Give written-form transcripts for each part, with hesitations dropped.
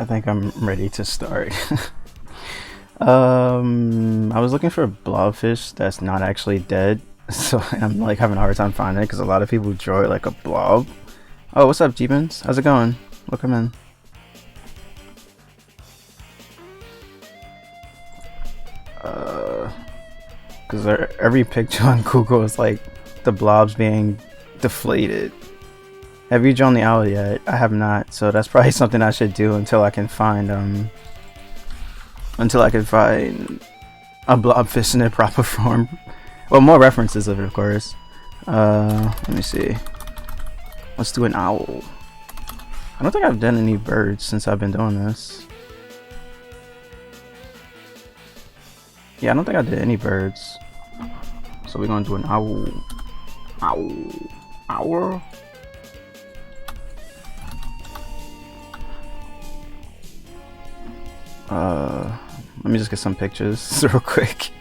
I think I'm ready to start. I was looking for a blobfish that's not actually dead, so I'm like having a hard time finding it because a lot of people draw it like a blob. Oh, what's up, Jeebins? How's it going? Welcome in. Because every picture on Google is like the blobs being deflated. Have you drawn the owl yet? I have not, so that's probably something I should do until I can find a blobfish in their proper form. Well, more references of it, of course. Let me see. Let's do an owl. I don't think I've done any birds since I've been doing this. Yeah, I don't think I did any birds. So we're gonna do an owl. Owl. Owl. Let me just get some pictures real quick.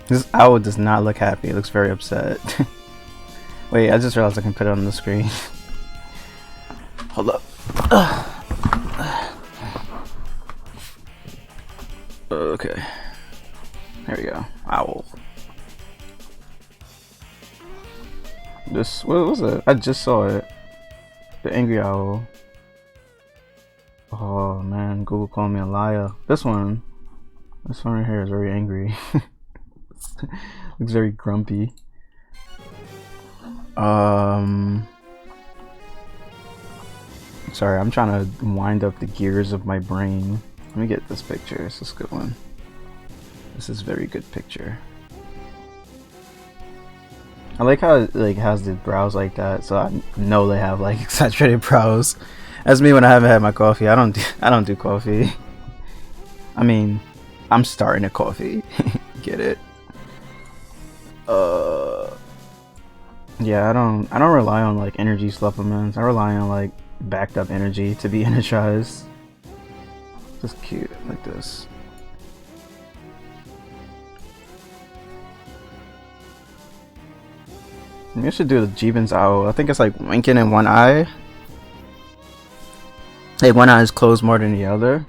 This owl does not look happy. It looks very upset. Wait, I just realized I can put it on the screen. Hold up. Okay. There we go. Owl. What was it? I just saw it. The angry owl. Oh man, Google called me a liar. This one right here is very angry. Looks very grumpy. Sorry, I'm trying to wind up the gears of my brain. Let me get this picture. This is a good one. This is a very good picture. I like how it like has the brows like that, so I know they have like exaggerated brows. That's me when I haven't had my coffee. I don't do coffee. I mean, I'm starting a coffee. Get it? Yeah, I don't rely on like energy supplements. I rely on like backed up energy to be energized. Just cute like this. Maybe I should do the Jeebins owl. I think it's like winking in one eye. Like one eye is closed more than the other.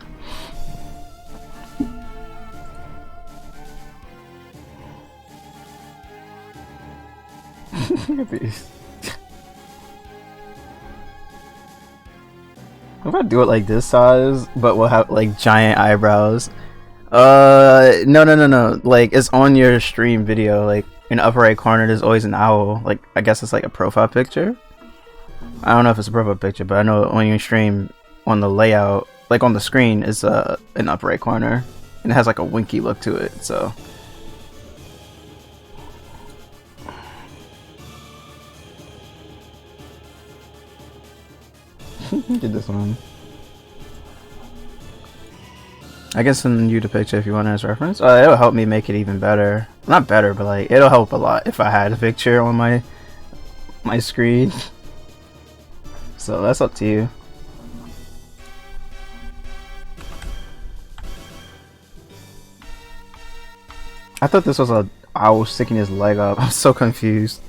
Look at these. If I do it like this size, but we'll have like giant eyebrows. No. Like it's on your stream video. Like in the upper right corner, there's always an owl. Like I guess it's like a profile picture. I don't know if it's a profile picture, but I know on your stream, on the layout, like on the screen, is an upper right corner, and it has like a winky look to it. So. Get this one. I can send you the picture if you want as reference. It'll help me make it even better. Not better, but like it'll help a lot if I had a picture on my screen. So that's up to you. I thought this was a owl sticking his leg up. I'm so confused.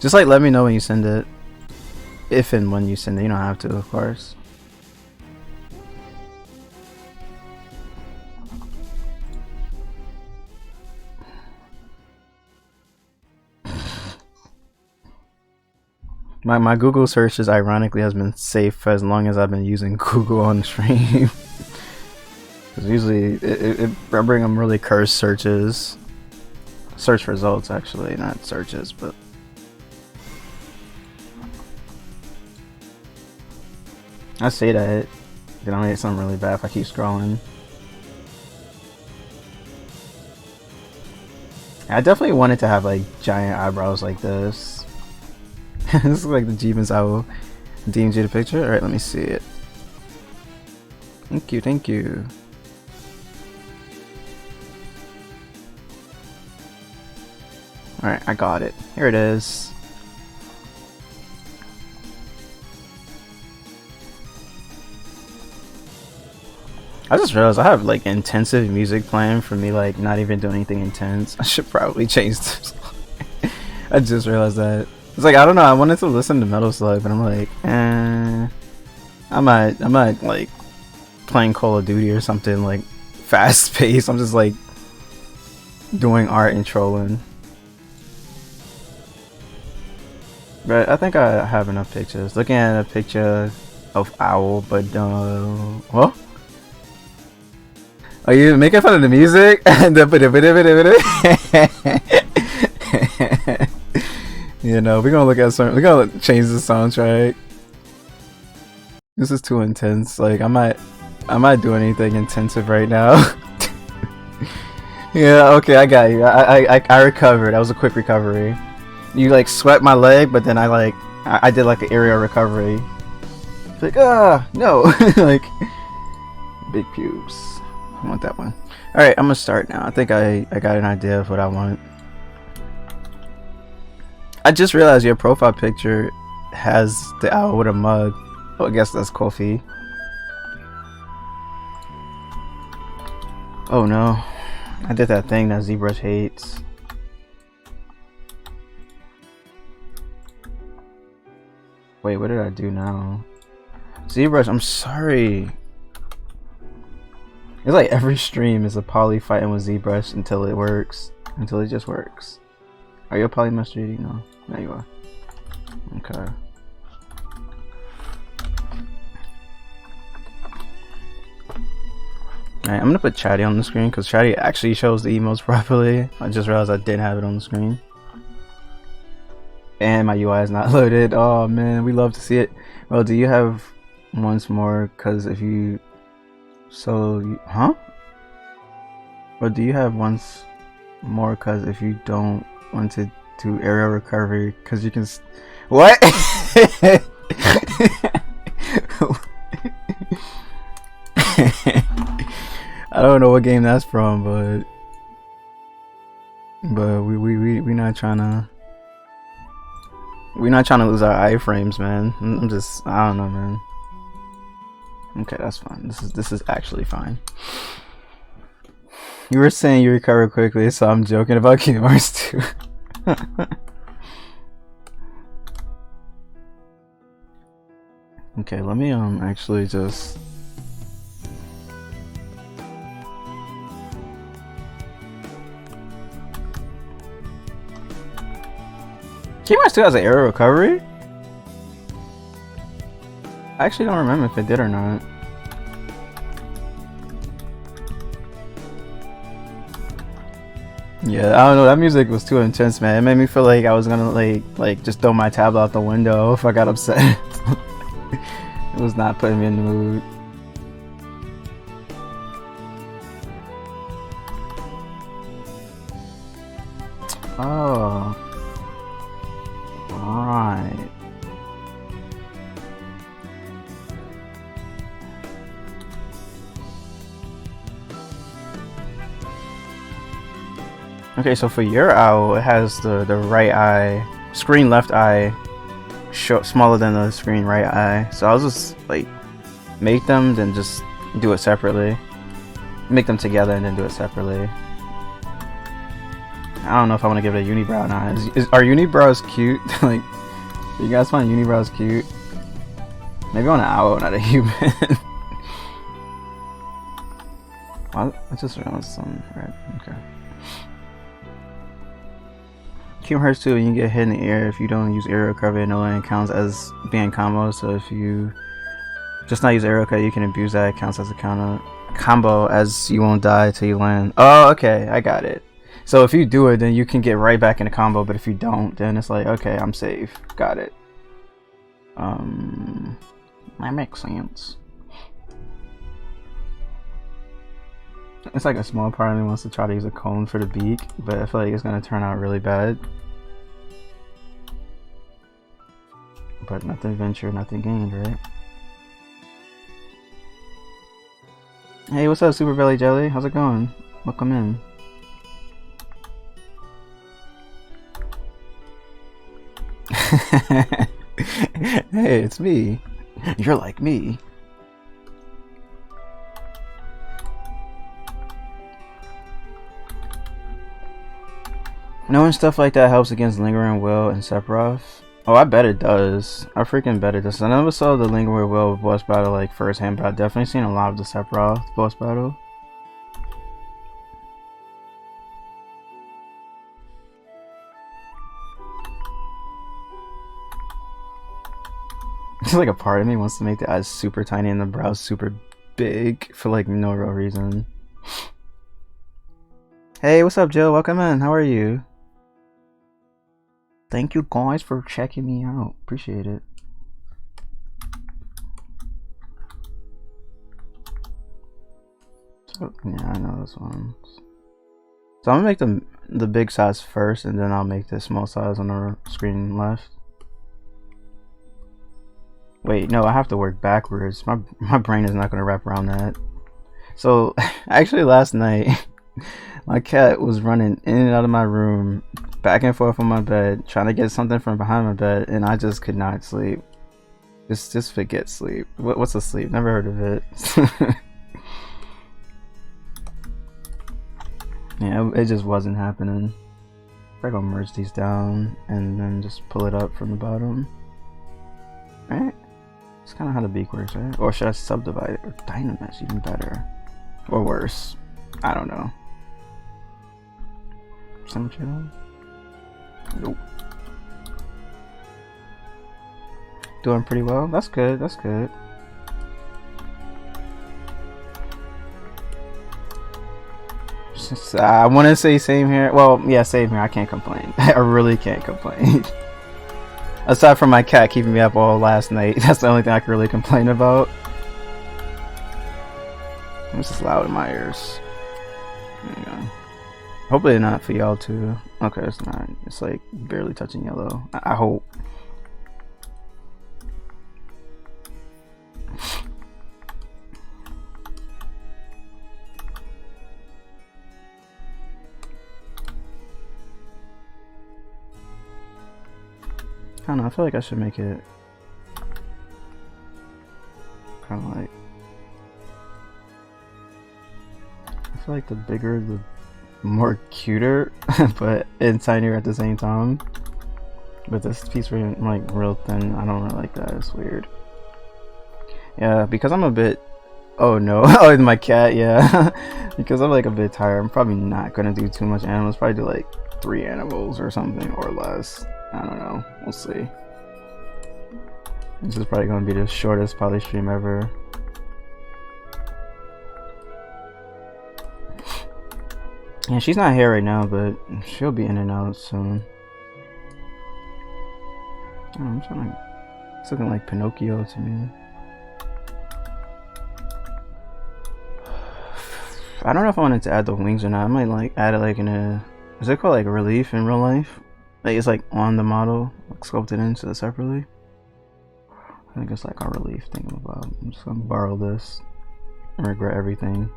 Just like let me know when you send it. If and when you send it, you don't have to, of course. My Google searches ironically has been safe for as long as I've been using Google on stream. Because usually I bring them really cursed searches. Search results actually, not searches, but. I say that, then I'll get something really bad if I keep scrolling. I definitely wanted to have like giant eyebrows like this. This is like the Jeebins owl. DMG the picture? Alright, let me see it. Thank you, thank you. Alright, I got it. Here it is. I just realized I have like intensive music playing for me, like not even doing anything intense. I should probably change this. I just realized that. It's like, I don't know, I wanted to listen to Metal Slug, but I'm like, I'm not like playing Call of Duty or something like fast paced. I'm just like doing art and trolling. But I think I have enough pictures. Looking at a picture of Owl, but what? Are you making fun of the music? You know, we're gonna look at some. We're gonna change the soundtrack. This is too intense. Like I might do anything intensive right now. Yeah, okay, I got you. I recovered. That was a quick recovery. You like swept my leg, but then I did like an aerial recovery. It's like no, like big pubes. I want that one. All right, I'm gonna start now. I think I got an idea of what I want. I just realized your profile picture has the owl with a mug. Oh, I guess that's coffee. Oh no, I did that thing that ZBrush hates. Wait, what did I do now? ZBrush, I'm sorry. It's like every stream is a poly fighting with ZBrush until it works. Until it just works. Are you a polymaster 3D? No. There you are. Okay. Alright, I'm gonna put Chatty on the screen because Chatty actually shows the emotes properly. I just realized I didn't have it on the screen. And my UI is not loaded. Oh man, we love to see it. Well, do you have once more? Because if you... huh? Or do you have once more? Because if you don't want to do aerial recovery, because you can... What? I don't know what game that's from, but we not trying to... We're not trying to lose our iframes, man. I'm just... I don't know, man. Okay, that's fine. This is actually fine. You were saying you recover quickly, so I'm joking about Kingdom Hearts 2. Okay, let me actually just... Kingdom Hearts 2 has an aerial recovery? I actually don't remember if it did or not. Yeah, I don't know, that music was too intense, man. It made me feel like I was gonna like just throw my tablet out the window if I got upset. It was not putting me in the mood. Oh. Right. Okay, so for your owl, it has the right eye, screen left eye, smaller than the screen right eye. So I'll just like make them, then just do it separately. Make them together and then do it separately. I don't know if I want to give it a unibrow or not. Are unibrows cute? Like, do you guys find unibrows cute? Maybe on an owl, not a human. I just realized something. Right, okay. Kingdom Hearts 2, you can get hit in the air if you don't use aerial recovery. No one counts as being combo. So if you just not use aerial recovery, you can abuse that. It counts as a combo, as you won't die till you land. Oh, okay, I got it. So if you do it, then you can get right back in a combo. But if you don't, then it's like, okay, I'm safe. Got it. That makes sense. It's like a small part of me wants to try to use a cone for the beak, but I feel like it's gonna turn out really bad. But nothing ventured, nothing gained, right? Hey, what's up, Super Belly Jelly? How's it going? Welcome in. Hey, it's me. You're like me. Knowing stuff like that helps against Lingering Will and Sephiroth. Oh, I bet it does. I freaking bet it does. I never saw the Lingering Will boss battle like firsthand, but I've definitely seen a lot of the Sephiroth boss battle. It's like a part of me wants to make the eyes super tiny and the brows super big for like no real reason. Hey, what's up, Jill? Welcome in. How are you? Thank you guys for checking me out. Appreciate it. So, yeah, I know those ones. So I'm gonna make the big size first, and then I'll make the small size on the screen left. Wait, no, I have to work backwards. My brain is not gonna wrap around that. So actually, last night my cat was running in and out of my room, back and forth on my bed, trying to get something from behind my bed, and I just could not sleep. Just forget sleep. What's a sleep? Never heard of it. Yeah, it just wasn't happening. I'm gonna merge these down and then just pull it up from the bottom. Right? That's kind of how the beak works, right? Or should I subdivide it? Or Dynamesh, even better. Or worse. I don't know. Some channel? Nope. Doing pretty well. That's good. That's good. I want to say same here. Well, yeah, same here. I can't complain. I really can't complain. Aside from my cat keeping me up all last night, that's the only thing I can really complain about. This is loud in my ears. There you go. Hopefully not for y'all too. Okay, it's not. It's like barely touching yellow. I hope. I don't know, I feel like I should make it kind of like, I feel like the bigger the more cuter, but and tinier at the same time. But this piece being like real thin, I don't really like that. It's weird. Yeah, because I'm a bit, oh no, oh my cat, yeah. Because I'm like a bit tired, I'm probably not gonna do too much animals. Probably do like 3 animals or something or less. I don't know. We'll see. This is probably going to be the shortest poly stream ever. Yeah, she's not here right now, but she'll be in and out soon. Oh, I'm trying to... It's looking like Pinocchio to me. I don't know if I wanted to add the wings or not. I might like add it like in a... Is it called like relief in real life? Like it's like on the model, like sculpted into it separately. I think it's like a relief thing about. I'm just gonna borrow this and regret everything.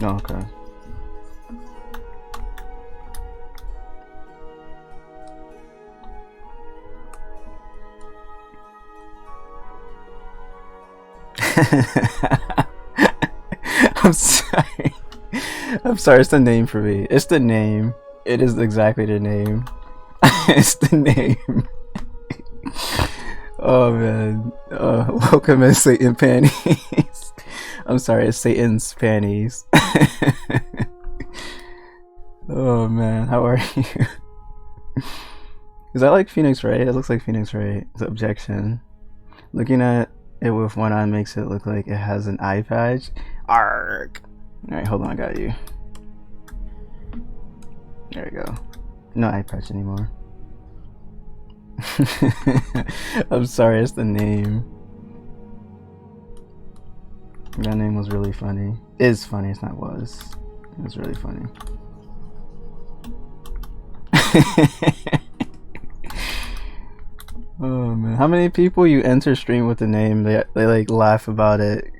Oh, okay. I'm sorry. I'm sorry, it's the name for me. It's the name. It is exactly the name. It's the name. Oh man. Welcome in Satan panties. I'm sorry, it's Satan's panties. Oh man, how are you? Is that like Phoenix Wright? It looks like Phoenix Wright. It's an objection. Looking at it with one eye makes it look like it has an eye patch. Arg. Alright, hold on, I got you. There we go. No eye patch anymore. I'm sorry, it's the name. That name was really funny. Is funny, it's not was. It was really funny. Oh man, how many people you enter stream with the name? They like laugh about it.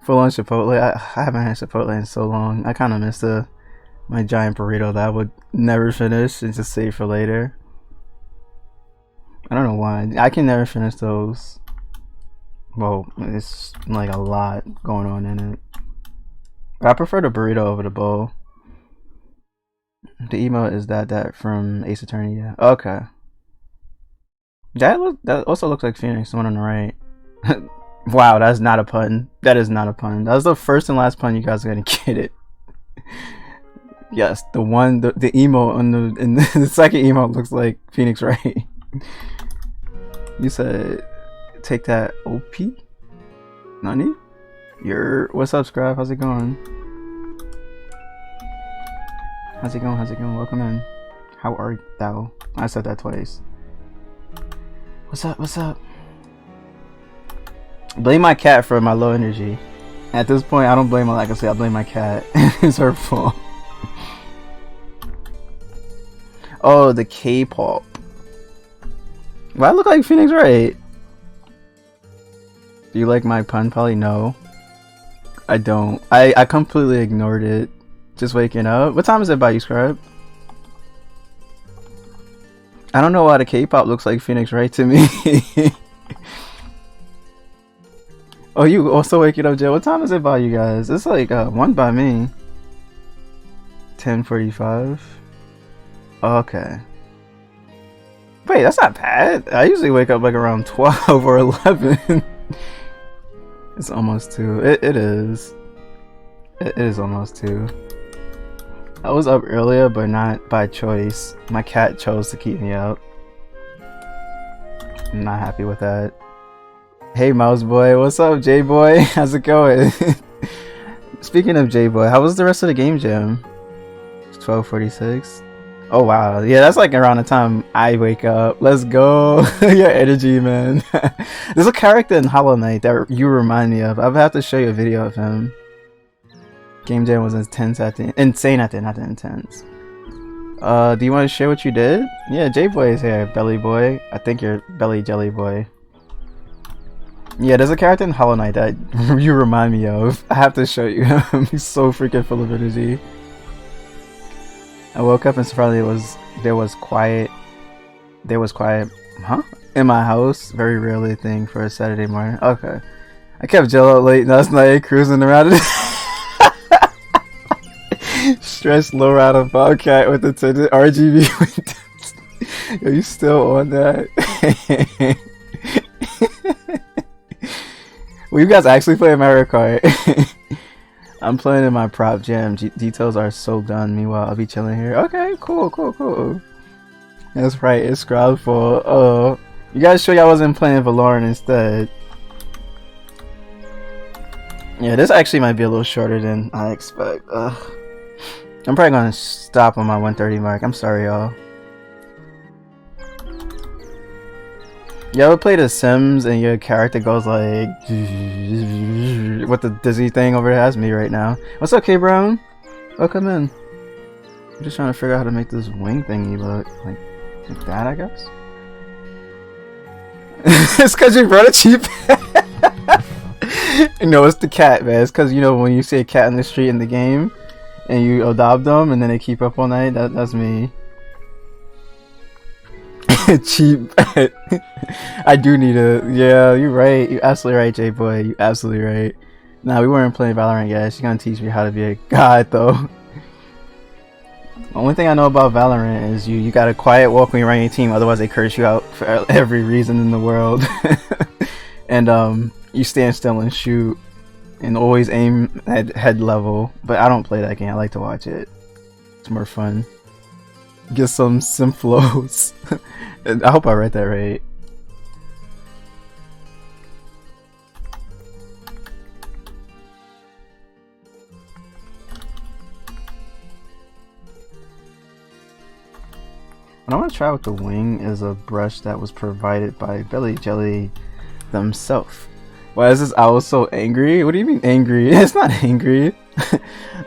Full on Chipotle. I haven't had Chipotle in so long. I kind of miss the My giant burrito that I would never finish and just save for later. I don't know why. I can never finish those. Well, it's like a lot going on in it. But I prefer the burrito over the bowl. The emote is that from Ace Attorney, yeah. Okay. That also looks like Phoenix, the one on the right. Wow, that's not a pun. That is not a pun. That was the first and last pun. You guys are gonna get it. Yes, the emote on the second emote looks like Phoenix Wright. You said take that OP? Nani? What's up, Scribe? How's it going? How's it going? How's it going? Welcome in. How are thou? I said that twice. What's up? What's up? Blame my cat for my low energy. At this point, I don't blame her. Like I said, I blame my cat. It's her fault. Oh, the K-pop. Well, I look like Phoenix Wright. Do you like my pun? Probably no. I don't. I completely ignored it. Just waking up. What time is it by you, Scribe? I don't know why the K-pop looks like Phoenix Wright to me. Oh, you also waking up, Joe? What time is it by you guys? It's like 1 by me. 10:45. Okay. Wait, that's not bad. I usually wake up like around 12 or 11. It's almost 2. It is. It is almost 2. I was up earlier, but not by choice. My cat chose to keep me up. I'm not happy with that. Hey, Mouse Boy. What's up, J Boy? How's it going? Speaking of J Boy, how was the rest of the game jam? It's 12:46. Oh wow, yeah, that's like around the time I wake up. Let's go. Your energy, man. There's a character in Hollow Knight that you remind me of. I'll have to show you a video of him. Game jam was intense at the insane at the not intense. Do you want to share what you did? Yeah, J Boy is here. Belly Boy. I think you're Belly Jelly Boy. Yeah, there's a character in Hollow Knight that you remind me of. I have to show you him. He's so freaking full of energy. I woke up and surprisingly there was quiet, huh? In my house. Very rarely a thing for a Saturday morning. Okay. I kept Jill up late last night cruising around. Stressed low rider Bobcat with the tinted RGB windows. Are you still on that? Well, you guys actually play Mario Kart. I'm playing in my prop jam. Details are so done. Meanwhile, I'll be chilling here. Okay, cool. That's right. It's Scrollful. Oh, you guys sure y'all wasn't playing Valorant instead? Yeah, this actually might be a little shorter than I expect. I'm probably gonna stop on my 1:30 mark. I'm sorry, y'all. You ever play The Sims and your character goes like with the dizzy thing over there? That's me right now. What's up, K Brown? Welcome in. I'm just trying to figure out how to make this wing thingy look like that, I guess. It's cause you brought a cheap. No, it's the cat, man. It's cause you know when you see a cat in the street in the game and you adopt them and then they keep up all night. That's me. Cheap. I do need a. Yeah, you're right. You're absolutely right, J Boy. You're absolutely right. Nah, we weren't playing Valorant yet. She's gonna teach me how to be a god, though. The only thing I know about Valorant is you gotta quiet walk when you're running your team, otherwise they curse you out for every reason in the world. And you stand still and shoot, and always aim at head level. But I don't play that game. I like to watch it. It's more fun. Get some sim flows. I hope I read that right. What I want to try with the wing is a brush that was provided by Belly Jelly themselves. Why is this owl so angry? What do you mean angry? It's not angry.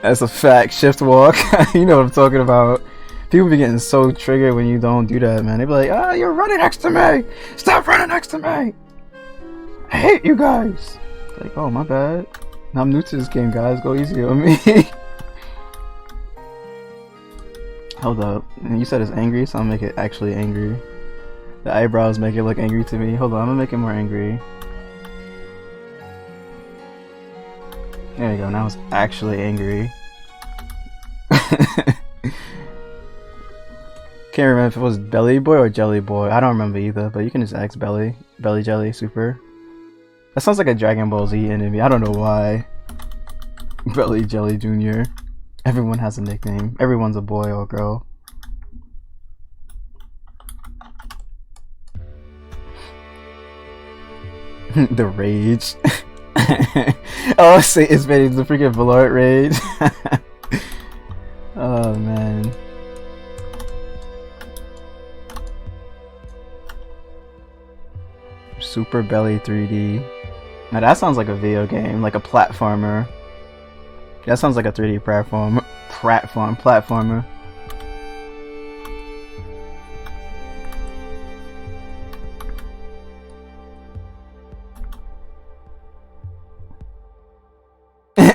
That's a fact. Shift walk. You know what I'm talking about. People be getting so triggered when you don't do that, man. They be like, ah, you're running next to me! Stop running next to me! I hate you guys! Like, oh, my bad. I'm new to this game, guys. Go easy on me. Hold up. You said it's angry, so I'll make it actually angry. The eyebrows make it look angry to me. Hold on, I'm gonna make it more angry. There you go, now it's actually angry. Can't remember if it was Belly Boy or Jelly Boy. I don't remember either, but you can just ask Belly. Belly Jelly Super. That sounds like a Dragon Ball Z enemy. I don't know why. Belly Jelly Jr. Everyone has a nickname. Everyone's a boy or girl. The rage. Oh, say it's the freaking Valorant rage. Oh man. Super Belly 3D. Now that sounds like a video game, like a platformer. That sounds like a 3D platformer.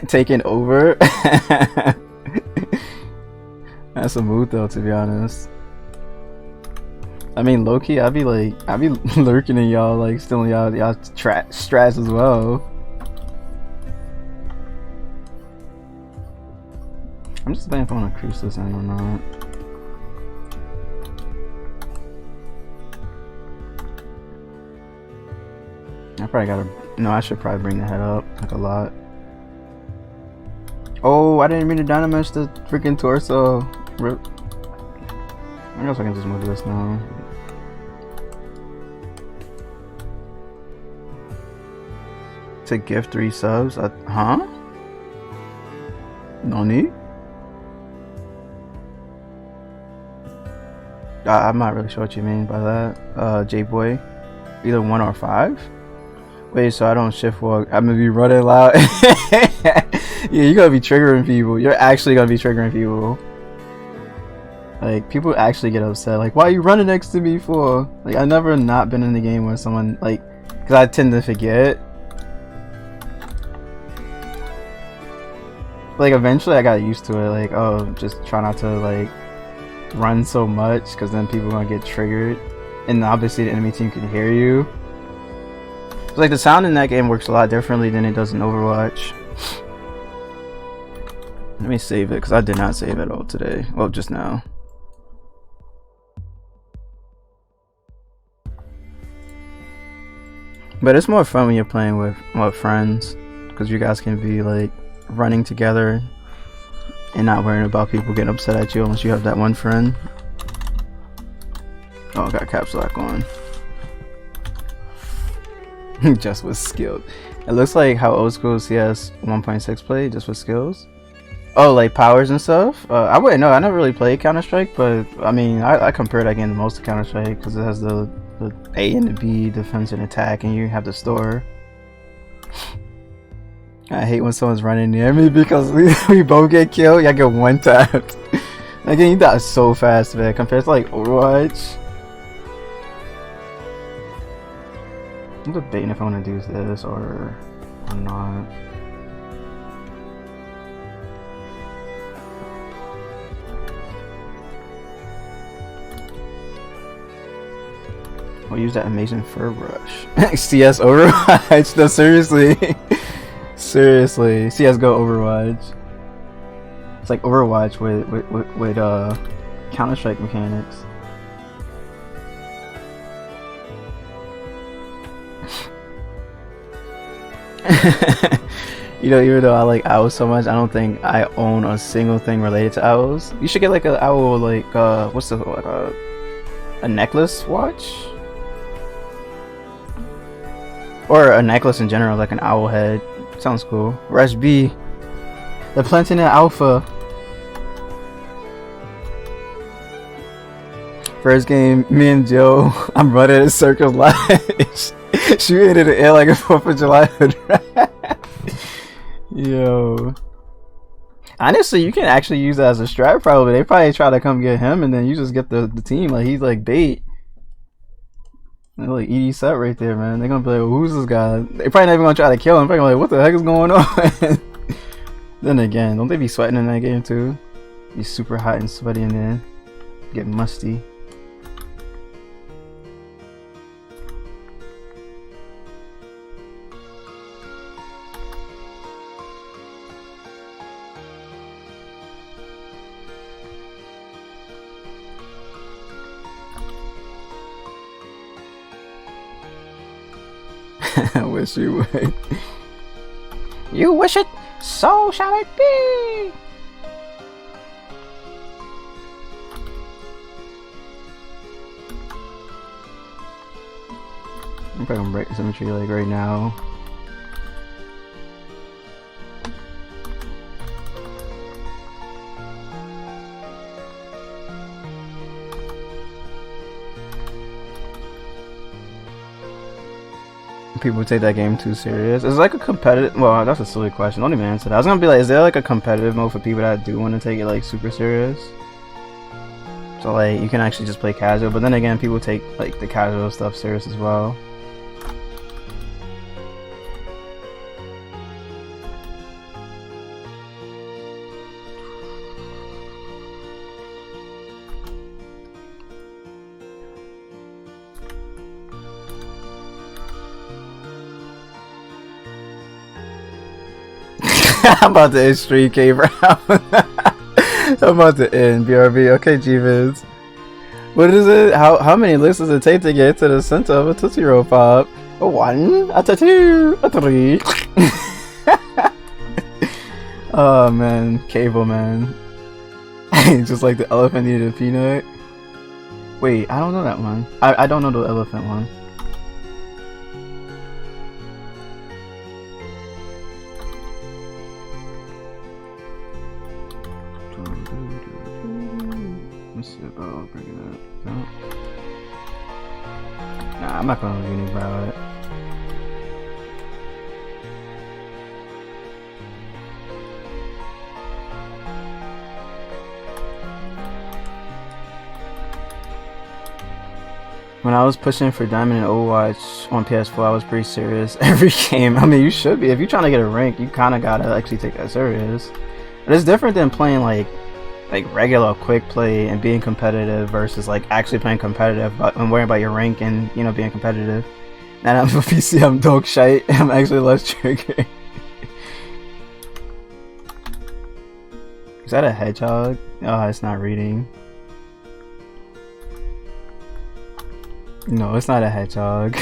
Taking over. That's a mood though, to be honest. I mean, low-key, I'd be lurking in y'all, like stealing y'all strats as well. I'm just debating if I want to crease this in or not. I probably gotta. No, I should probably bring the head up like a lot. Oh, I didn't mean to dynamish the freaking torso. Rip. I guess I can just move this now. To gift 3 subs? Huh? Nani? I'm not really sure what you mean by that. J-Boy. Either 1 or 5? Wait, so I don't shift walk. I'm gonna be running loud. Yeah, you're gonna be triggering people. You're actually gonna be triggering people. Like, people actually get upset. Like, why are you running next to me for? Like, I've never not been in the game where someone, like, because I tend to forget. Like, eventually I got used to it. Like, oh, just try not to, like, run so much, because then people are gonna get triggered. And obviously the enemy team can hear you. It's like, the sound in that game works a lot differently than it does in Overwatch. Let me save it, because I did not save at all today. Well, just now. But it's more fun when you're playing with friends, because you guys can be like running together and not worrying about people getting upset at you unless you have that one friend. Oh, I got caps lock on. Just with skills. It looks like how old school CS 1.6 played, just with skills. Oh, like powers and stuff? I wouldn't know. I never really played Counter-Strike, but I mean, I compare that game the most to Counter-Strike because it has the A and the B, defense and attack, and you have the store. I hate when someone's running near me because we both get killed. I get one tapped. That game, you die so fast, man, compared to like Overwatch. I'm debating if I want to do this or not. We'll use that amazing fur brush. CS Overwatch? No, seriously. Seriously. CSGO Overwatch. It's like Overwatch with Counter-Strike mechanics. You know, even though I like owls so much, I don't think I own a single thing related to owls. You should get like an owl, like what's the a necklace watch? Or a necklace in general, like an owl head. Sounds cool. Rush B. The Platinum Alpha. First game, me and Joe, I'm running in circles like shooting in the air like a 4th of July. Yo. Honestly, you can actually use that as a strat probably. They probably try to come get him and then you just get the team. Like, he's like bait. They're like ED set right there, man. They're gonna be like, well, who's this guy? They probably not even gonna try to kill him. They're probably like, what the heck is going on? Then again, don't they be sweating in that game too? Be super hot and sweaty in there. get musty. I wish you would. You wish it, so shall it be. I'm probably gonna break the symmetry like right now. People take that game too serious. It's like a competitive. Well, that's a silly question. Don't even answer that. I was gonna be like, is there like a competitive mode for people that do want to take it like super serious? So like you can actually just play casual, but then again, people take like the casual stuff serious as well. I'm about to end stream K Brown. I'm about to end BRB. Okay, G-Viz. What is it? How many licks does it take to get to the center of a Tootsie Roll Pop? A 1, a 2, a 3. Oh man, Cable man. Just like the elephant needed a peanut. Wait, I don't know that one. I don't know the elephant one. Let's see about bringing that up. Nah, I'm not gonna do anything about it. When I was pushing for Diamond and Overwatch on PS4, I was pretty serious every game. I mean, you should be. If you're trying to get a rank, you kind of gotta actually take that serious. But it's different than playing like regular quick play and being competitive versus like actually playing competitive but and worrying about your rank and, you know, being competitive. And I'm a PC, I'm dog shite. I'm actually less triggered. Is that a hedgehog? Oh, it's not reading. No, it's not a hedgehog.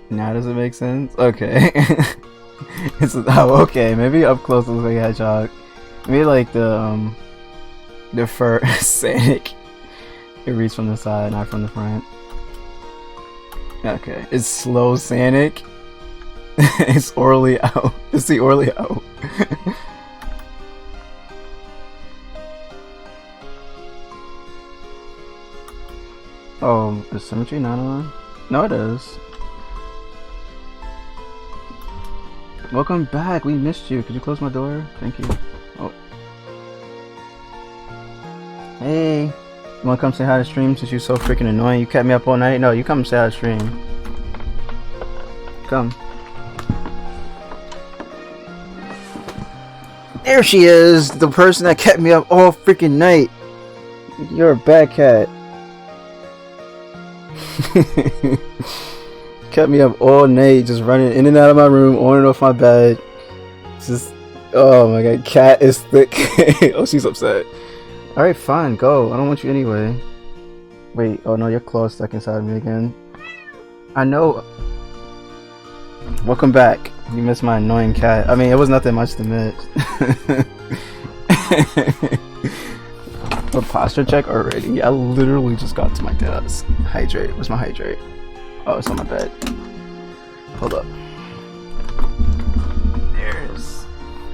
Now does it make sense? Okay. It's okay. Maybe up close looks like a hedgehog. Maybe like the fur Sanic. It reads from the side, not from the front. Okay, it's slow Sanic. It's orally out. It's the orally out. Oh, is symmetry not on? No, it is. Welcome back. We missed you. Could you close my door? Thank you. Oh. Hey. You wanna come say hi to stream since you're so freaking annoying? You kept me up all night? No, you come say hi to stream. Come. There she is! The person that kept me up all freaking night. You're a bad cat. Kept me up all night, just running in and out of my room, on and off my bed. Just, oh my god, cat is thick. Oh, she's upset. Alright, fine, go. I don't want you anyway. Wait, oh no, your claw's stuck inside me again. I know. Welcome back. You missed my annoying cat. I mean, it was nothing much to miss. A posture check already? I literally just got to my desk. Hydrate. Where's my hydrate? Oh, it's on my bed. Hold up.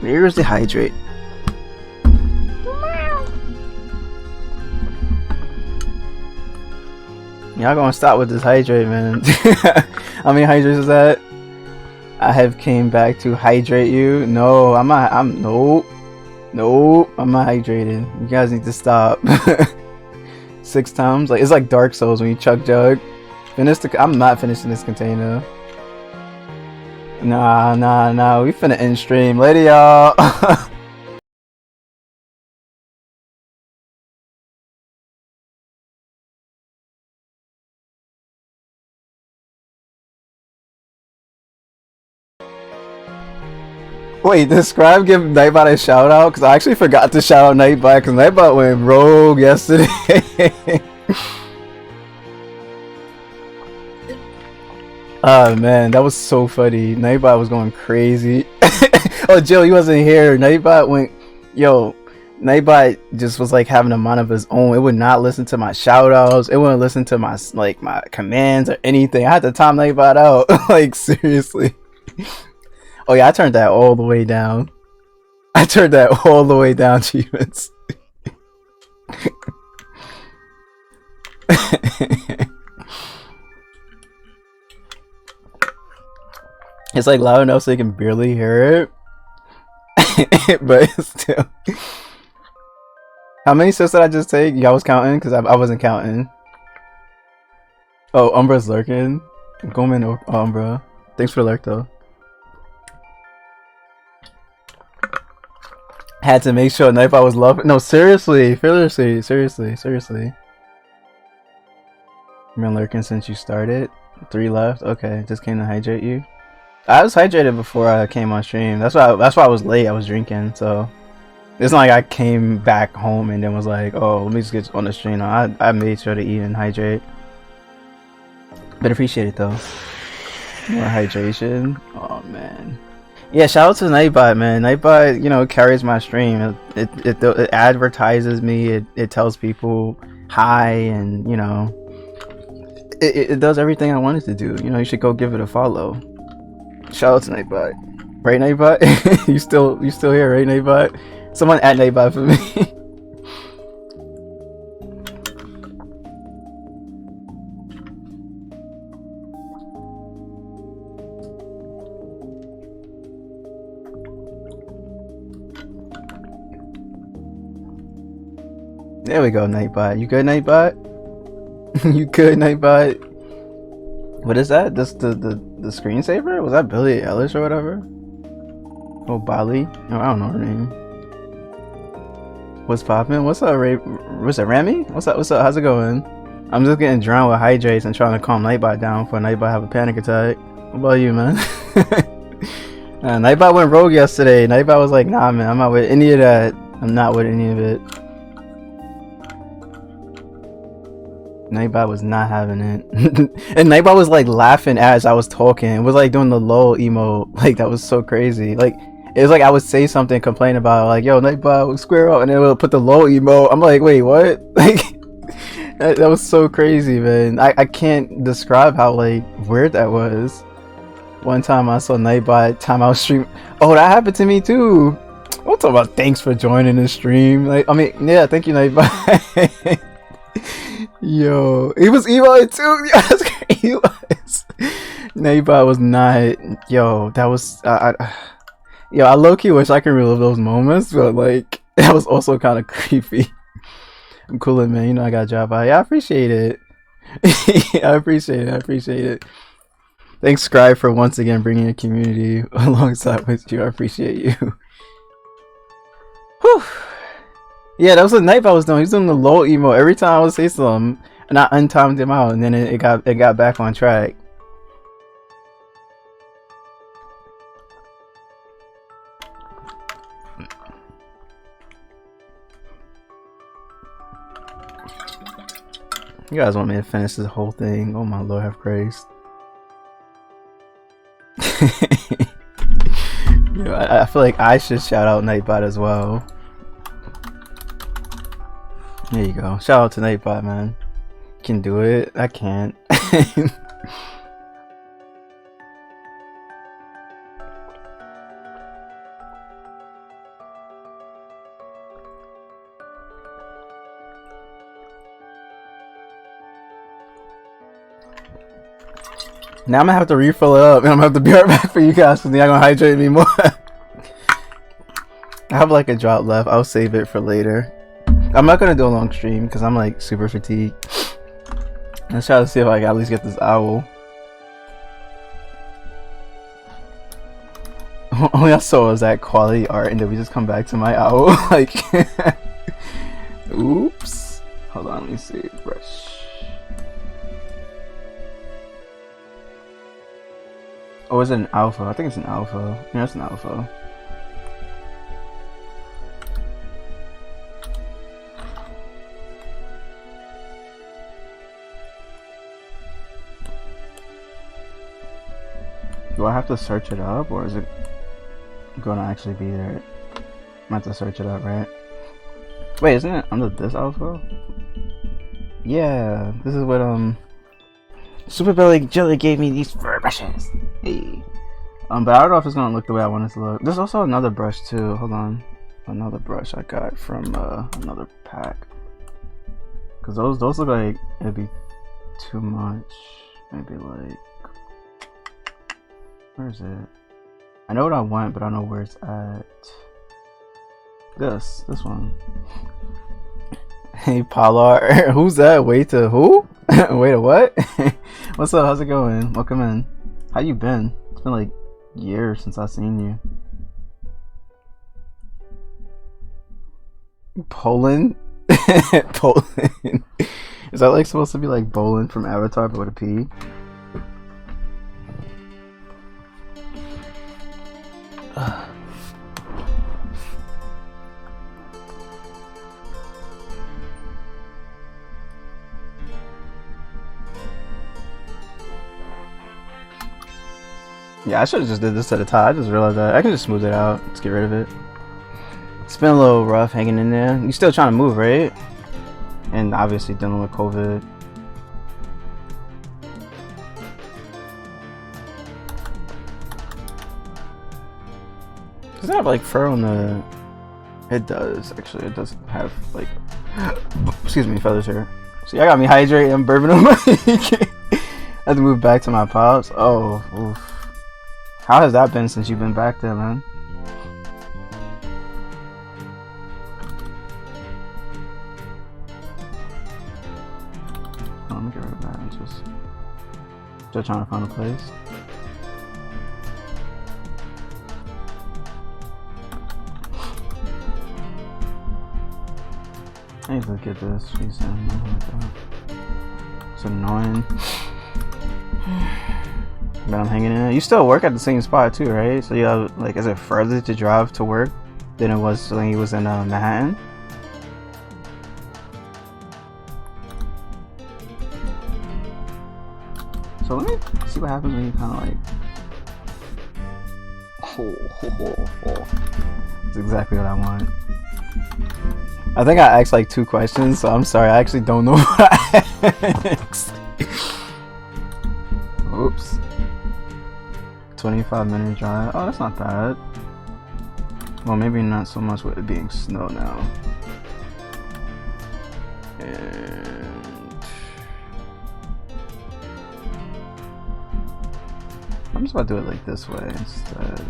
There's the hydrate. Y'all gonna stop with this hydrate, man. How many hydrates is that? I have came back to hydrate you. No, I'm not. Nope, I'm not hydrated. You guys need to stop. 6 times? Like, it's like Dark Souls when you chug jug. Finish the. I'm not finishing this container. Nah. We finna end stream. Later, y'all. Wait, did Scribe give Nightbot a shout out? Because I actually forgot to shout out Nightbot because Nightbot went rogue yesterday. Oh man, that was so funny. Nightbot was going crazy. Oh, Jill, you wasn't here. Nightbot went, yo. Nightbot just was like having a mind of his own. It would not listen to my shout outs. It wouldn't listen to my my commands or anything. I had to time Nightbot out. Like seriously. Oh yeah, I turned that all the way down. I turned that all the way down, Achievements. It's like loud enough so you can barely hear it. But still. How many sips did I just take? Y'all was counting? Because I wasn't counting. Oh, Umbra's lurking. Gomen or Umbra. Thanks for the lurk though. Had to make sure Nightbot was loving. No, seriously. Seriously. You've been lurking since you started? 3 left? Okay, just came to hydrate you. I was hydrated before I came on stream. That's why I was late. I was drinking, so it's not like I came back home and then was like, oh, let me just get on the stream. No, I made sure to eat and hydrate. But appreciate it though. More hydration. Oh man. Yeah, shout out to Nightbot, man. Nightbot, you know, carries my stream. It advertises me. It tells people hi, and you know, it does everything I wanted to do. You know, you should go give it a follow. Shout out to Nightbot. Right, Nightbot? you still here, right, Nightbot? Someone at Nightbot for me. There we go, Nightbot. You good, Nightbot? You good, Nightbot? What is that? This the screensaver? Was that Billie Eilish or whatever? Oh, Bali? Oh, I don't know her name. What's poppin'? What's up, Ray? What's up, Remy? What's up? How's it going? I'm just getting drowned with hydrates and trying to calm Nightbot down before Nightbot have a panic attack. What about you, man? Nightbot went rogue yesterday. Nightbot was like, nah, man, I'm not with any of that. I'm not with any of it. Nightbot was not having it. And Nightbot was like laughing as I was talking. It was like doing the lol emo. Like that was so crazy. Like it was like I would say something, complain about it, like, yo, Nightbot, square up, and then it would put the lol emo. I'm like, wait, what? Like that was so crazy, man. I can't describe how like weird that was. One time I saw Nightbot timeout stream. Oh, that happened to me too. I'm talking about thanks for joining the stream. Like, I mean, yeah, thank you, Nightbot. Yo, he was emo too. Yo, that's great. He was. Nightbot was not. Yo, that was. Yo, I low-key wish I could relive those moments, but like that was also kind of creepy. I'm coolin', man. You know I got a job out. Yeah, I appreciate it. I appreciate it. Thanks, Scribe, for once again bringing a community alongside with you. I appreciate you. Whew. Yeah, that was what Nightbot was doing. He was doing the low emo every time I would say something, and I untimed him out, and then it got back on track. You guys want me to finish this whole thing? Oh my Lord, have grace. Yo, I feel like I should shout out Nightbot as well. There you go. Shout out to Nightbot, man. You can do it. I can't. Now I'm gonna have to refill it up, and I'm gonna have to be right back for you guys, because you're not gonna hydrate me more. I have like a drop left. I'll save it for later. I'm not gonna do a long stream because I'm like super fatigued. Let's try to see if I can at least get this owl. Only I saw was that quality art, and then we just come back to my owl. Like, oops. Hold on, let me see. Brush. Oh, is it an alpha? I think it's an alpha. Yeah, it's an alpha. Do I have to search it up, or is it gonna actually be there? I have to search it up, right? Wait, isn't it under this alpha? Yeah, this is what Super Belly Jelly gave me these fur brushes. Hey. But I don't know if it's gonna look the way I want it to look. There's also another brush too. Hold on, another brush I got from another pack. Cause those look like it'd be too much. Maybe like, where is it? I know what I want, but I don't know where it's at. This one. Hey Pollard, who's that? Wait to who? Wait to what? What's up? How's it going? Welcome in. How you been? It's been like years since I've seen you. Poland? Poland. Is that like supposed to be like Bolin from Avatar but with a P? Yeah, I should have just did this at the top. I just realized that. I can just smooth it out. Let's get rid of it. It's been a little rough hanging in there. You still trying to move, right? And obviously dealing with COVID. Does it have like fur on the... It does, actually. It doesn't have like... Excuse me, feathers here. See, I got me hydrated. I'm burping on my... I have to move back to my pops. Oh, oof. How has that been since you've been back there, man? Oh, let me get rid of that. I'm just trying to find a place. I need to get this. Jeez, it's annoying. But I'm hanging in it. You still work at the same spot too, right? So you have, like, is it further to drive to work than it was when he was in Manhattan? So let me see what happens when you kind of like... That's exactly what I want. I think I asked like 2 questions, so I'm sorry. I actually don't know what I asked. Oops. 25-minute drive. Oh, that's not bad. Well, maybe not so much with it being snow now. And I'm just about to do it like this way instead.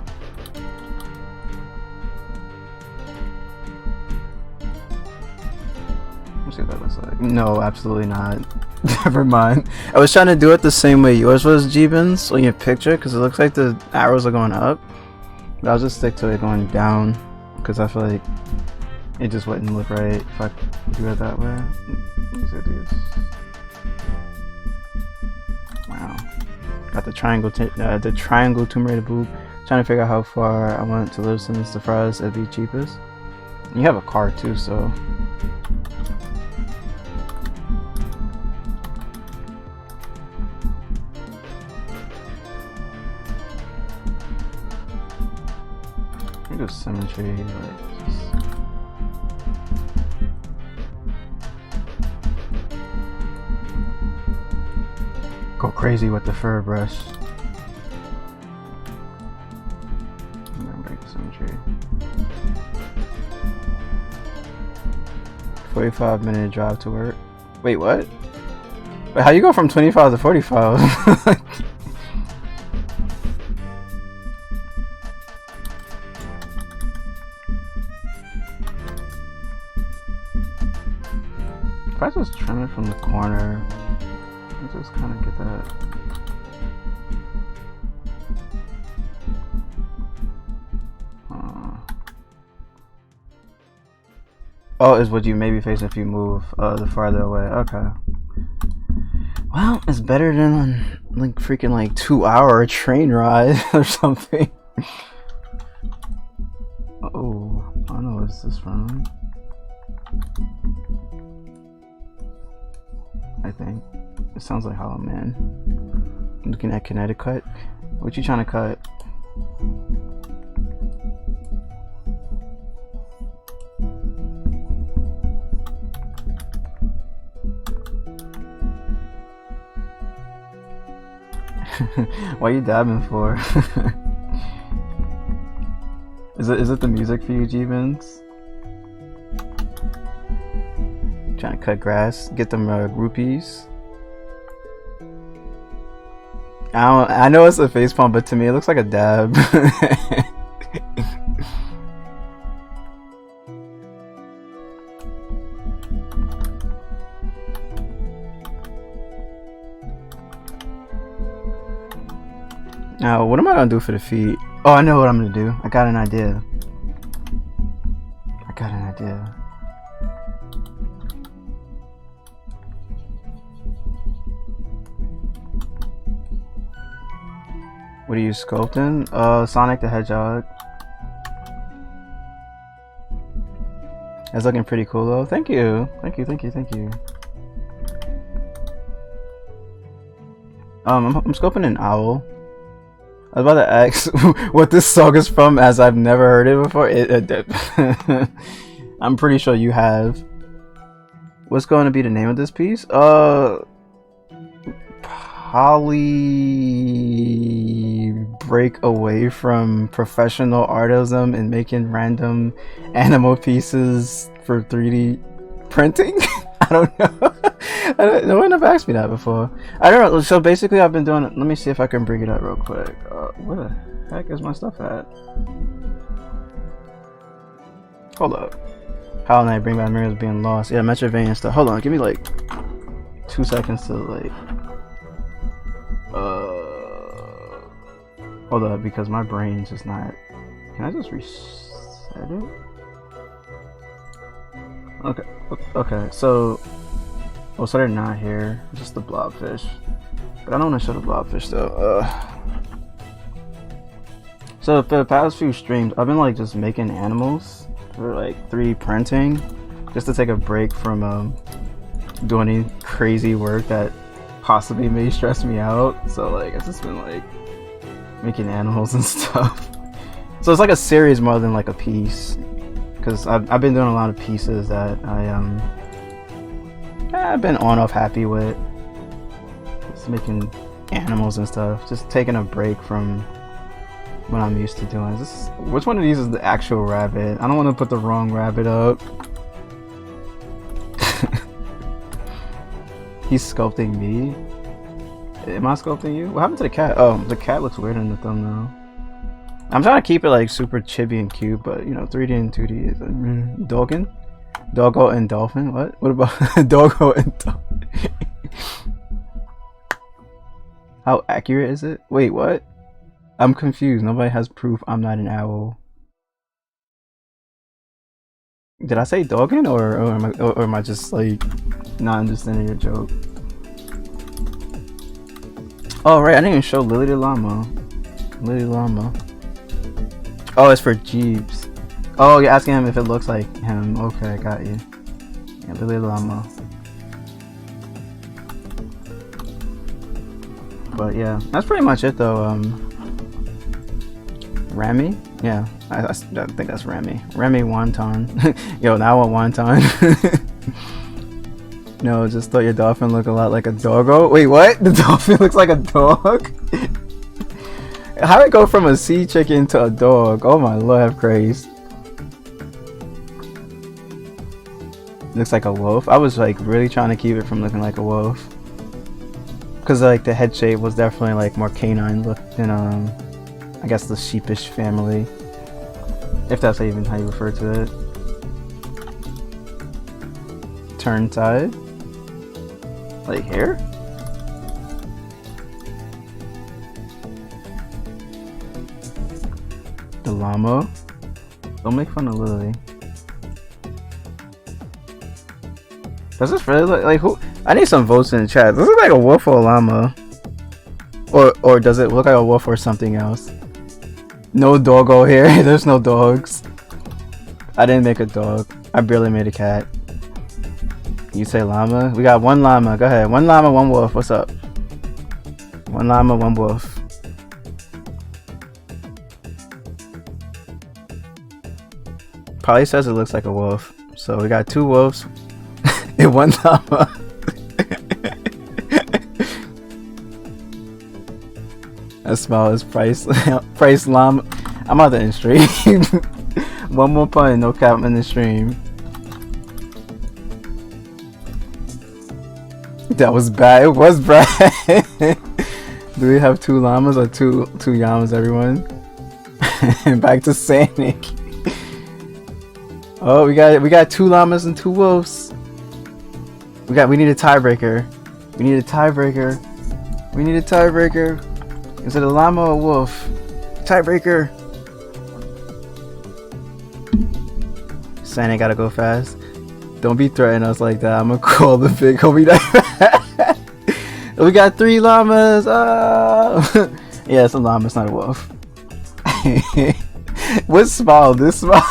Let's see what that looks like. No, absolutely not. Never mind. I was trying to do it the same way yours was, Jeebins, on your picture, because it looks like the arrows are going up. But I'll just stick to it going down, because I feel like it just wouldn't look right if I do it that way. Let's see these. Wow. Got the triangle Tomb Raider boob. Trying to figure out how far I want it to live since the fries would be cheapest. You have a car too, so. Do symmetry, like just... Go crazy with the fur brush. I'm gonna break the symmetry. 45-minute drive to work. Wait, what? Wait, how you go from 25 to 45? If I just trim it from the corner, I just kind of get that. Oh, is what you may be facing if you move the farther away. Okay. Well, it's better than like freaking like 2-hour train ride or something. Oh, I don't know what's this from. I think it sounds like Hollow Man. Looking at kinetic cut. What you trying to cut? What are you dabbing for? Is it the music for you, G-Bins? Trying to cut grass, get them rupees. I know it's a facepalm, but to me it looks like a dab. Now, what am I gonna do for the feet? Oh, I know what I'm gonna do. I got an idea. What are you sculpting? Sonic the Hedgehog. That's looking pretty cool though. Thank you. I'm sculpting an owl. I was about to ask what this song is from, as I've never heard it before. I'm pretty sure you have. What's going to be the name of this piece? Probably break away from professional artism and making random animal pieces for 3D printing. I don't know. No one ever asked me that before. I don't know. So basically, I've been doing it. Let me see if I can bring it up real quick. Where the heck is my stuff at? Hold up. How Night Bring Back Mirrors Being Lost. Yeah, Metroidvania stuff. Hold on. Give me like 2 seconds to like. Hold up, because my brain's just not. Can I just reset it? Okay. So they're not here. Just the blobfish. But I don't want to show the blobfish though. So for the past few streams, I've been like just making animals for like 3D printing, just to take a break from doing any crazy work that possibly may stress me out. So like I've just been like making animals and stuff. So it's like a series more than like a piece, because I've been doing a lot of pieces that I've been on off happy with, just making animals and stuff, just taking a break from what I'm used to doing. Which one of these is the actual rabbit? I don't want to put the wrong rabbit up. He's sculpting me. Am I sculpting you? What happened to the cat? Oh, the cat looks weird in the thumbnail. I'm trying to keep it like super chibi and cute, but you know, 3D and 2D is Doggo and dolphin? What about Doggo and dolphin? How accurate is it? Wait, what? I'm confused. Nobody has proof I'm not an owl. Did I say dogging, or am I just like not understanding your joke? Oh right, I didn't even show Lily the llama. Oh, it's for Jeeps. Oh, you're asking him if it looks like him. Okay, got you. Yeah, Lily the llama. But yeah, that's pretty much it though. Rami? Yeah, I think that's Rami. Rami Wonton. Yo, now I want wonton. No, just thought your dolphin looked a lot like a doggo. Wait, what? The dolphin looks like a dog? How did it go from a sea chicken to a dog? Oh my lord, have Christ. Looks like a wolf. I was like really trying to keep it from looking like a wolf, because like the head shape was definitely like more canine look than I guess the sheepish family, if that's even how you refer to it. Turn side, like here. The llama. Don't make fun of Lily. Does this really look like who? I need some votes in the chat. Does it look like a wolf or a llama? Or does it look like a wolf or something else? No doggo here. There's no dogs. I didn't make a dog. I barely made a cat. You say llama? We got one llama. Go ahead. One llama, one wolf. What's up? One llama, one wolf. Probably says it looks like a wolf. So we got 2 wolves and 1 llama. That smile is price llama. I'm out the stream. One more pun, no cap in the stream. That was bad. It was bad. Do we have 2 llamas or two llamas, everyone? Back to Sanic. Oh, we got 2 llamas and 2 wolves. We need a tiebreaker. We need a tiebreaker. We need a tiebreaker. Is it a llama or a wolf? Tiebreaker. Sanic gotta go fast. Don't be threatening us like that. I'm gonna call the big homie that. We got 3 llamas. Oh. Yeah, it's a llama. It's not a wolf. What smile? This smile.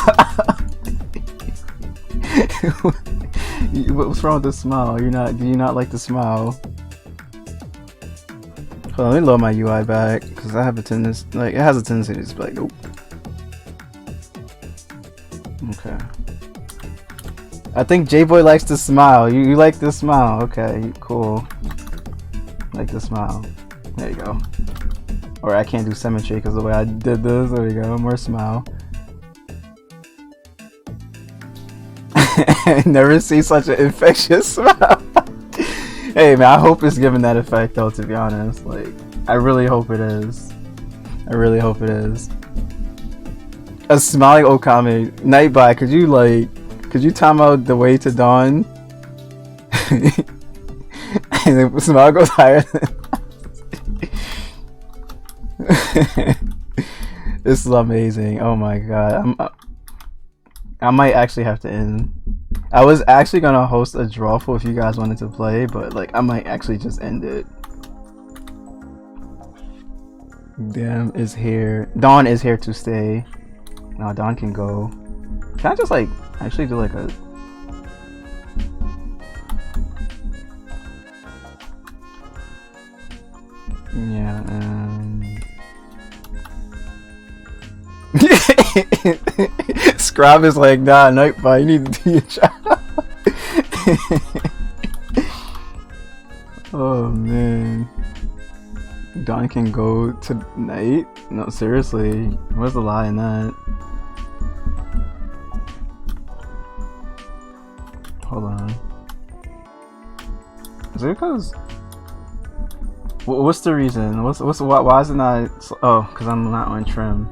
What's wrong with the smile? Do you not like the smile? Hold on, let me load my UI back because I have a tendency, like it has a tendency to just be like, nope. Okay. I think J-Boy likes to smile. You like the smile? Okay, cool. Like the smile. There you go. Or I can't do symmetry because the way I did this. There we go. More smile. Never see such an infectious smile. Hey man, I hope it's giving that effect though, to be honest. Like, I really hope it is. I really hope it is. A smiling Okami. Nightbot, could you time out the way to dawn? And the smile goes higher than this is amazing. Oh my god. I might actually have to end. I was actually gonna host a drawful if you guys wanted to play, but like I might actually just end it. Damn is here. Dawn is here to stay. No, Dawn can go. Can I just like actually do like a Scrab is like, nah, Nightbot, you need to do your job. Oh man. Dawn can go tonight? No, seriously. Where's the lie in that? Hold on. Is it because... What's the reason? Why is it not... Oh, because I'm not on trim.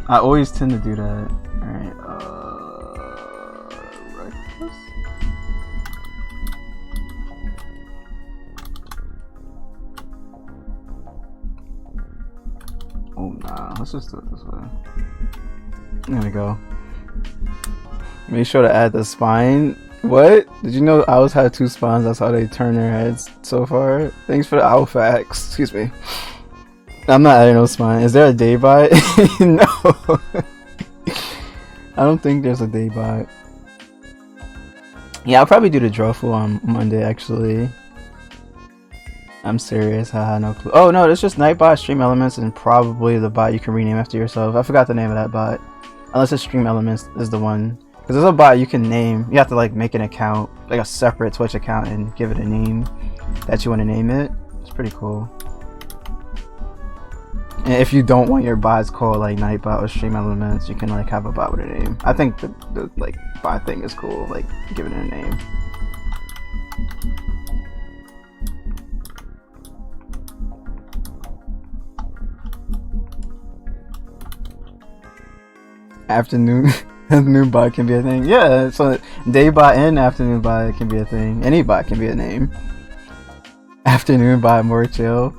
I always tend to do that. Alright, reckless? Oh nah, let's just do it this way. There we go. Make sure to add the spine. What? Did you know owls have 2 spines? That's how they turn their heads so far. Thanks for the owl facts. Excuse me. I'm not adding no spine. Is there a day bot? No. I don't think there's a day bot. Yeah, I'll probably do the drawful on Monday actually. I'm serious. Haha, no clue. Oh no, it's just Nightbot, Stream Elements, and probably the bot you can rename after yourself. I forgot the name of that bot. Unless it's Stream Elements is the one. Because there's a bot you can name. You have to like make an account, like a separate Twitch account, and give it a name that you want to name it. It's pretty cool. And if you don't want your bots called like Nightbot or Stream Elements, you can like have a bot with a name. I think the like bot thing is cool, like giving it a name. Afternoon bot can be a thing. Yeah, so day bot and afternoon bot can be a thing. Any bot can be a name. Afternoon bot, more chill.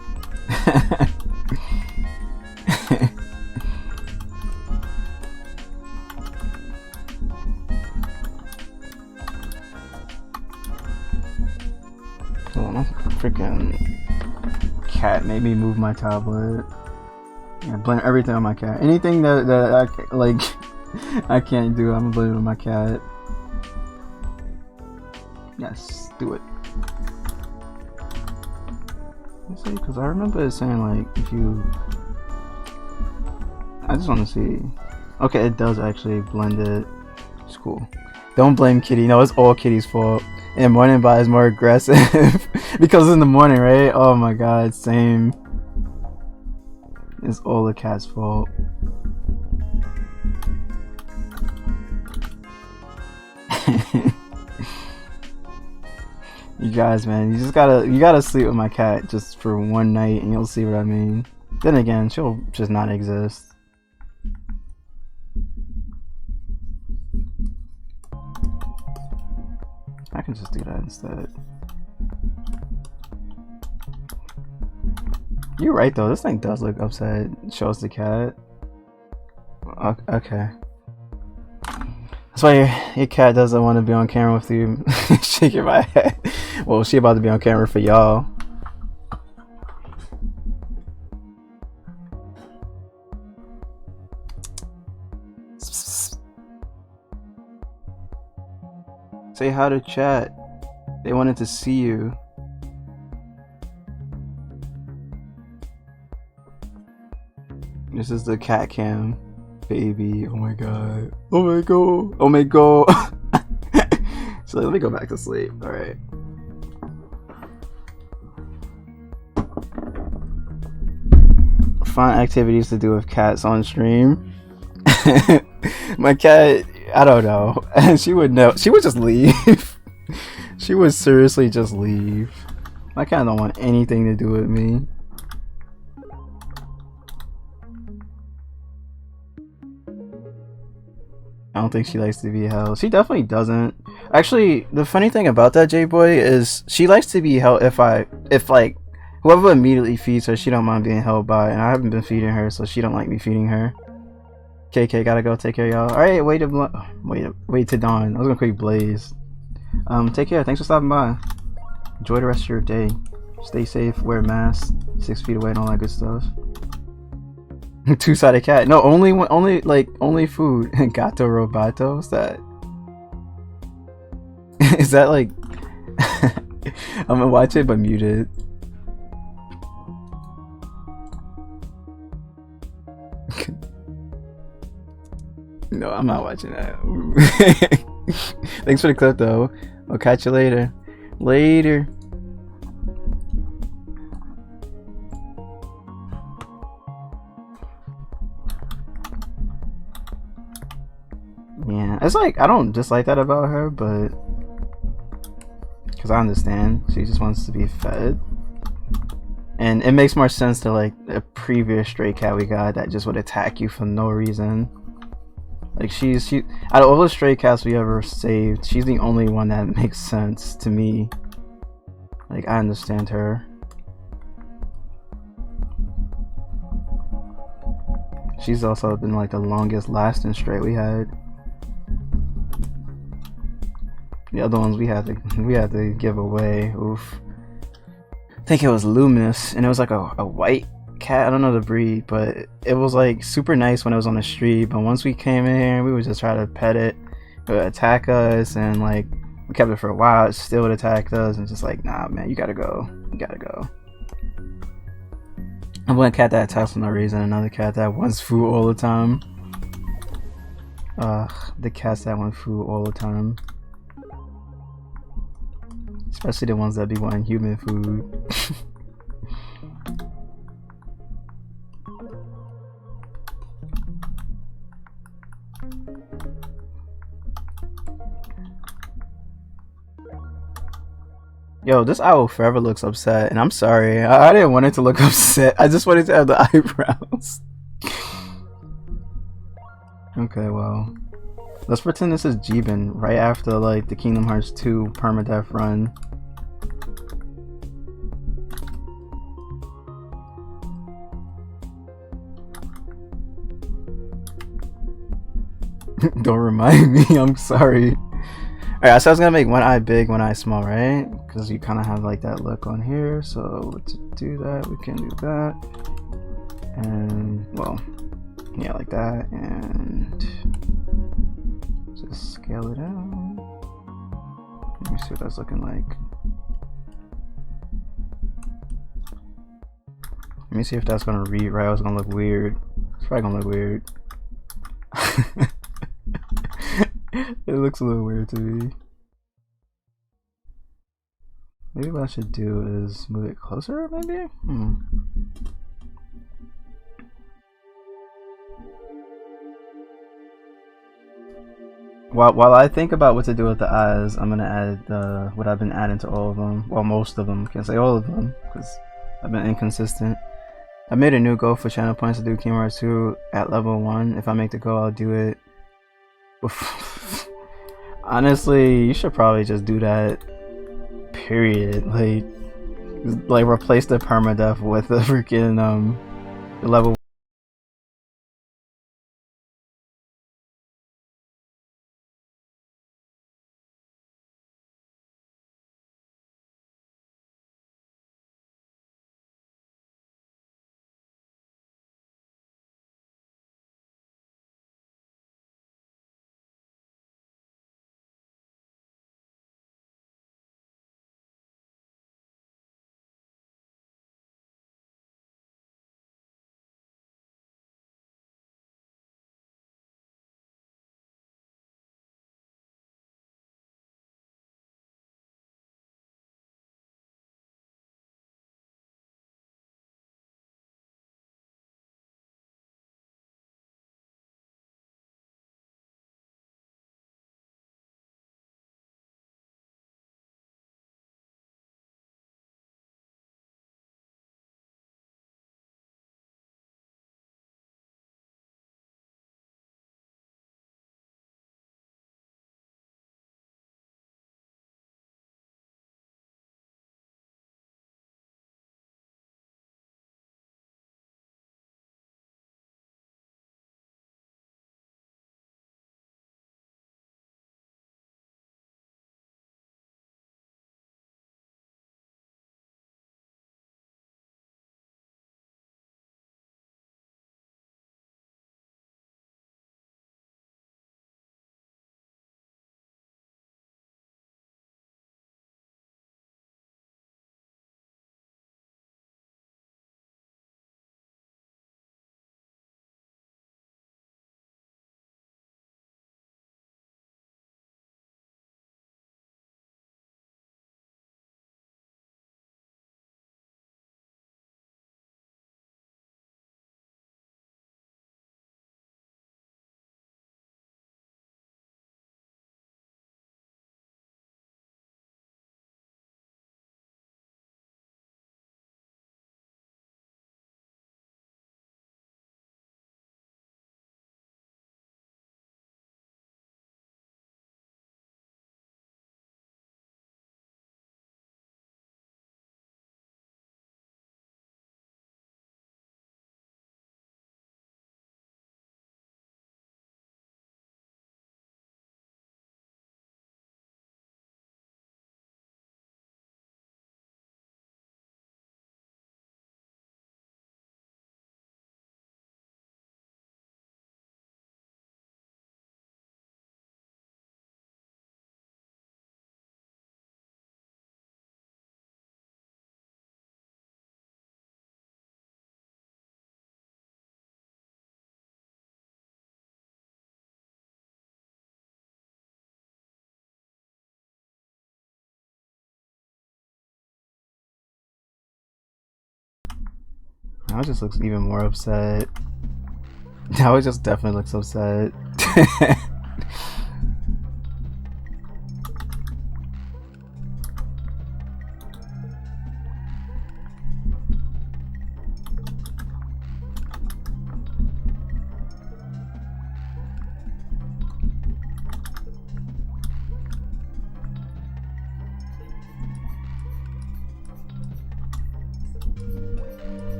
Oh, freaking cat made me move my tablet. Yeah, blame everything on my cat. Anything that I like I can't do, I'm gonna blame it on my cat. Yes, do it. Let's see, because I remember it saying like if you. I just want to see. Okay, it does actually blend it. It's cool. Don't blame Kitty. No, it's all Kitty's fault. And morning by is more aggressive because in the morning, right? Oh my god, same. It's all the cat's fault. You guys, man, you gotta sleep with my cat just for one night and you'll see what I mean. Then again, she'll just not exist. I can just do that instead. You're right though, this thing does look upset. Shows the cat. Okay. That's why your cat doesn't want to be on camera with you. Shaking my head. Well, she about to be on camera for y'all. Say hi to chat. They wanted to see you. This is the cat cam. Baby, oh my god. Oh my god. Oh my god. So let me go back to sleep. Alright. Fun activities to do with cats on stream. My cat, I don't know. She would know. She would just leave. She would seriously just leave. My cat don't want anything to do with me. I don't think she likes to be held. She definitely doesn't. Actually, the funny thing about that J-Boy is she likes to be held if like whoever immediately feeds her, she don't mind being held by, and I haven't been feeding her, so she don't like me feeding her. KK, gotta go. Take care, y'all. All right, wait to dawn. I was gonna quick blaze. Take care. Thanks for stopping by. Enjoy the rest of your day. Stay safe. Wear a mask. 6 feet away and all that good stuff. Two-sided cat. No, only food. Gato robato. What's that? Is that like? I'm gonna watch it, but muted. No, I'm not watching that. Thanks for the clip, though. I'll catch you later. Later. Yeah, it's like I don't dislike that about her, but because I understand she just wants to be fed, and it makes more sense to like a previous stray cat we got that just would attack you for no reason. Like she out of all the stray cats we ever saved, she's the only one that makes sense to me. Like I understand her. She's also been like the longest lasting stray we had. The other ones we had to give away. Oof. I think it was Luminous, and it was like a white cat. I don't know the breed, but it was like super nice when it was on the street. But once we came in here, we would just try to pet it. It would attack us, and like we kept it for a while. It still would attack us, and just like, nah, man, you gotta go. You gotta go. And one cat that attacks for no reason, another cat that wants food all the time. The cats that want food all the time. Especially the ones that be wanting human food. Yo, this owl forever looks upset, and I'm sorry. I didn't want it to look upset. I just wanted to have the eyebrows. Okay, well. Let's pretend this is Jeebin right after like the Kingdom Hearts 2 permadeath run. Don't remind me, I'm sorry. Alright, so I was gonna make one eye big, one eye small, right? Because you kind of have like that look on here. So to do that, we can do that. And, well, yeah, like that. And just scale it out. Let me see what that's looking like. Let me see if that's gonna read right. It's gonna look weird. It's probably gonna look weird. It looks a little weird to me. Maybe what I should do is move it closer, maybe? While I think about what to do with the eyes, I'm gonna add what I've been adding to all of them. Well, most of them. Can't say all of them because I've been inconsistent. I made a new goal for channel points to do Keyboard 2 at level 1. If I make the goal, I'll do it. Honestly, you should probably just do that. Period. Like replace the permadeath with the freaking level. Now it just looks even more upset. Now it just definitely looks upset.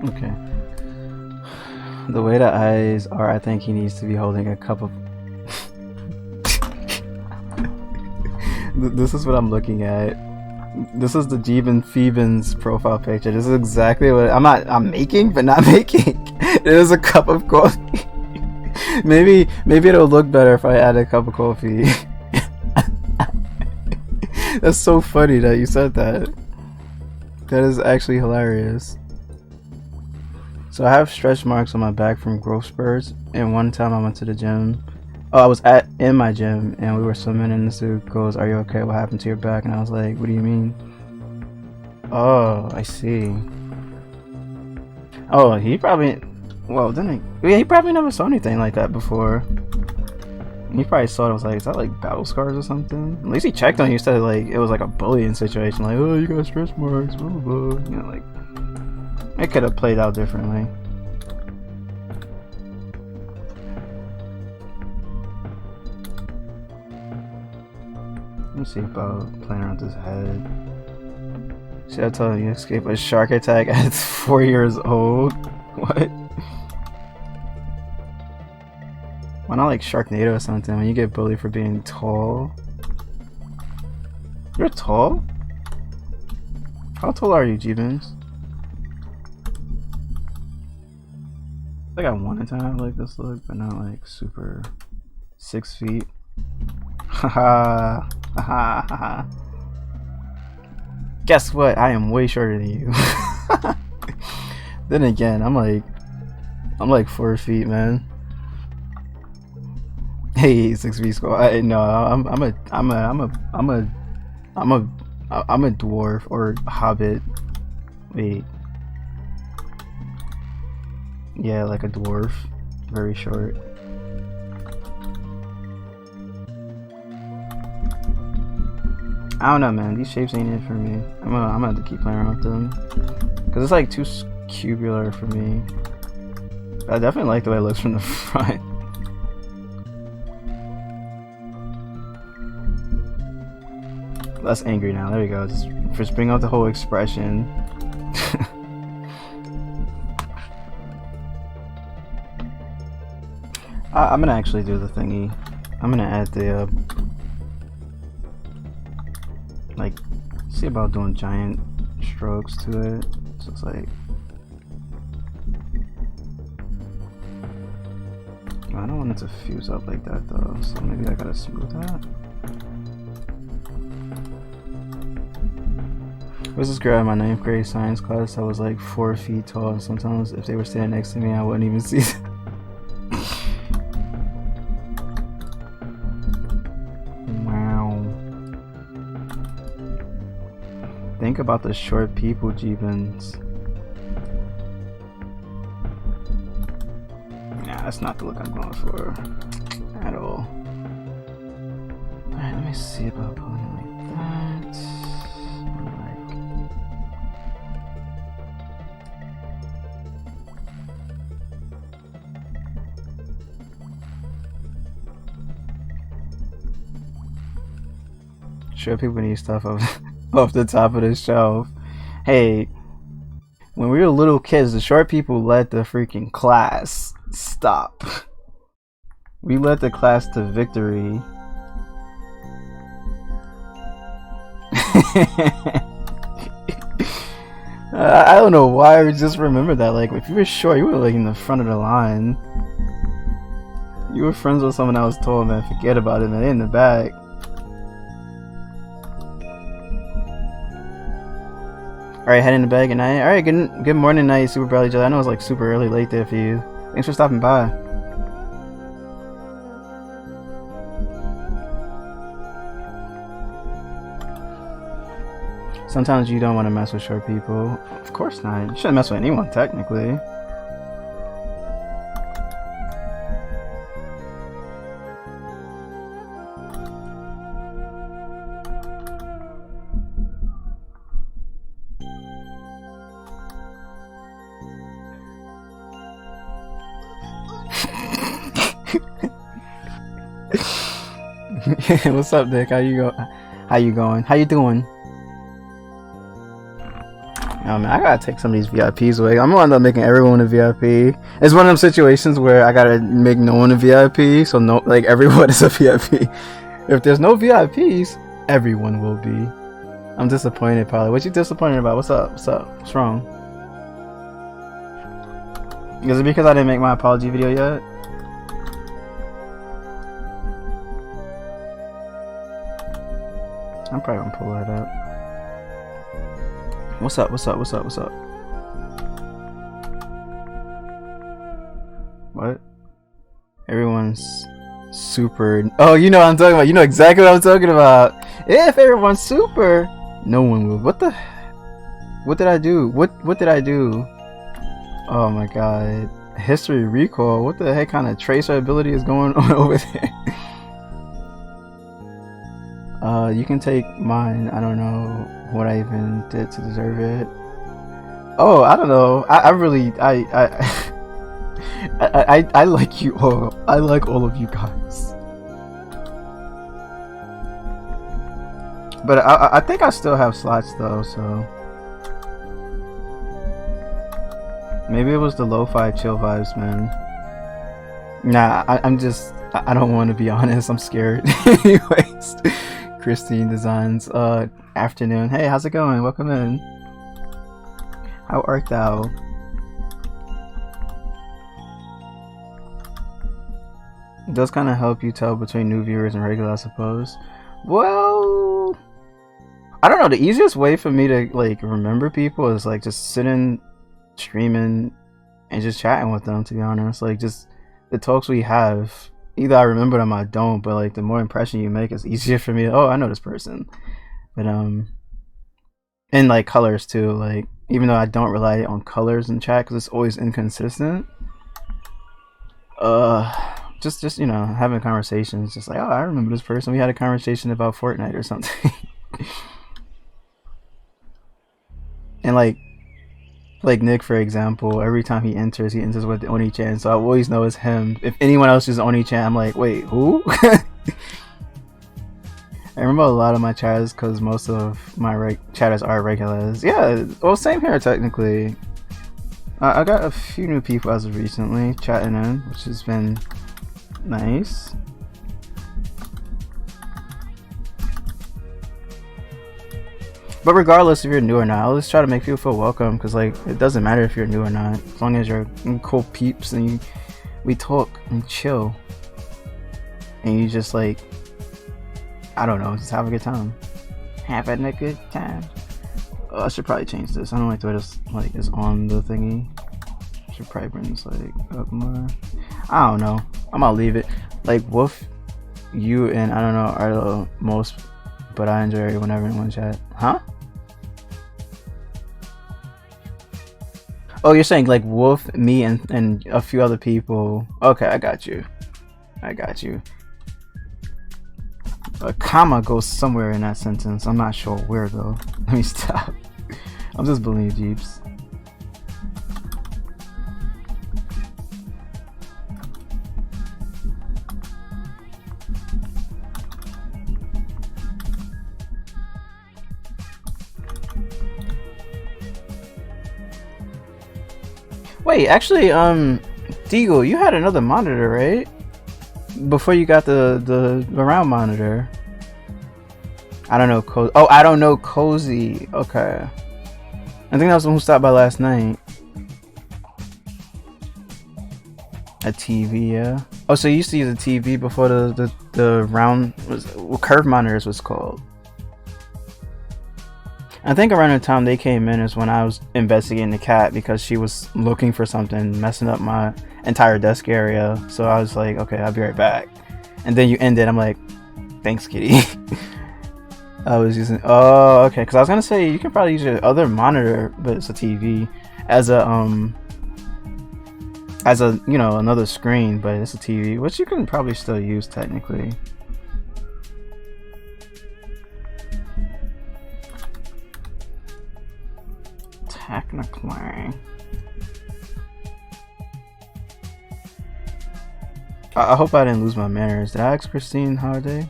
Okay. The way the eyes are, I think he needs to be holding a cup of... This is what I'm looking at. This is the Jeevan Phoebens profile picture. This is exactly what I'm making, but not making. It is a cup of coffee. maybe it'll look better if I add a cup of coffee. That's so funny that you said that. That is actually hilarious. So I have stretch marks on my back from growth spurts, and one time I went to the gym. Oh, I was in my gym and we were swimming, and this dude goes, "Are you okay? What happened to your back?" And I was like, "What do you mean?" Oh, I see. Oh, he probably, well, yeah, he probably never saw anything like that before. He probably saw it, was like, is that like battle scars or something? At least he checked on you instead of like, it was like a bullying situation, like, oh, you got stretch marks, blah, blah, blah. You know, like, it could have played out differently. Let me see about playing around with his head. See, I told you, escape a shark attack at 4 years old. What? Why not like Sharknado or something? When you get bullied for being tall. You're tall? How tall are you, G-Beans? I think I wanted to have like this look, but not like super 6 feet. Haha. Haha. Haha. Guess what? I am way shorter than you. Then again, I'm like 4 feet, man. Hey, 6 feet squad. No, I'm a dwarf or hobbit. Wait. Yeah, like a dwarf. Very short. I don't know, man. These shapes ain't it for me. I'm gonna have to keep playing around with them, cause it's like too cubular for me. I definitely like the way it looks from the front. Less angry now. There we go. Just bring out the whole expression. I'm gonna actually do the thingy. I'm gonna add the like, see about doing giant strokes to it. So it's like, I don't want it to fuse up like that though, so maybe I gotta smooth that. There's this girl in my 9th grade science class that was like 4 feet tall, and sometimes if they were standing next to me I wouldn't even see them. Think about the short people, G-Bins. Nah, that's not the look I'm going for at all. Alright, let me see about pulling it like that. Short people need stuff off the top of the shelf. Hey, when we were little kids, the short people led the freaking class. Stop. We led the class to victory. I don't know why I just remember that. Like, if you were short, you were like in the front of the line. You were friends with someone that was tall, man. Forget about it, man. They're in the back. Alright, head in the bag, good night. Alright, good morning, night, Super Bradley Jelly. I know it's like super early, late there for you. Thanks for stopping by. Sometimes you don't want to mess with short people. Of course not. You shouldn't mess with anyone, technically. What's up, Nick? How you going? How you doing? Oh man, I gotta take some of these VIPs away. I'm gonna end up making everyone a VIP. It's one of them situations where I gotta make no one a VIP, so no, like everyone is a VIP. If there's no VIPs, everyone will be. I'm disappointed, probably. What you disappointed about? What's up? What's up? What's wrong? Is it because I didn't make my apology video yet? I'm probably gonna pull that up. What's up? What's up? What's up? What's up? What? Everyone's super. Oh, you know what I'm talking about. You know exactly what I'm talking about. If everyone's super, no one will. What the? What did I do? What did I do? Oh my god. History recall. What the heck kind of tracer ability is going on over there? You can take mine. I don't know what I even did to deserve it. Oh, I don't know. I really I like you all. I like all of you guys. But I think I still have slots though, so maybe it was the lo-fi chill vibes, man. Nah, I don't want to be honest. I'm scared. Anyways, Christine Designs. Afternoon. Hey, how's it going? Welcome in. How art thou? It does kind of help you tell between new viewers and regular, I suppose. Well, I don't know. The easiest way for me to like remember people is like just sitting, streaming, and just chatting with them. To be honest, like just the talks we have. Either I remember them or I don't. But like the more impression you make, it's easier for me. Oh, I know this person. But and like colors too. Like even though I don't rely on colors in chat because it's always inconsistent. Just you know, having conversations, just like, oh, I remember this person. We had a conversation about Fortnite or something. And like Nick, for example, every time he enters with the Oni-chan, so I always know it's him. If anyone else is Oni-chan, I'm like, wait, who? I remember a lot of my chatters because most of my chatters are regulars. Yeah, well, same here technically. I got a few new people as of recently chatting in, which has been nice. But regardless if you're new or not, I'll just try to make people feel welcome because like it doesn't matter if you're new or not, as long as you're cool peeps and we talk and chill and you just like, I don't know, just have a good time. Having a good time. Oh, I should probably change this. I don't like the way this like is on the thingy. Should probably bring this like up more. I don't know. I'm gonna leave it. Like Wolf, you and I don't know are the most, but I enjoy everyone in chat. Huh? Oh, you're saying like Wolf, me, and a few other people. Okay, I got you. I got you. A comma goes somewhere in that sentence. I'm not sure where though. Let me stop. I'm just bullying Jeeps. Wait, actually, Deagle, you had another monitor, right? Before you got the round monitor. I don't know, oh, I don't know, Cozy. Okay. I think that was the one who stopped by last night. A TV, yeah. Oh, so you used to use a TV before the round curve monitors was called. I think around the time they came in is when I was investigating the cat because she was looking for something, messing up my entire desk area. So I was like, okay, I'll be right back. And then you ended. I'm like, thanks, kitty. I was using. Oh, okay. Because I was gonna say you can probably use your other monitor, but it's a TV, as a you know, another screen, but it's a TV, which you can probably still use technically. Technically. I hope I didn't lose my manners. Did I ask Christine Holiday?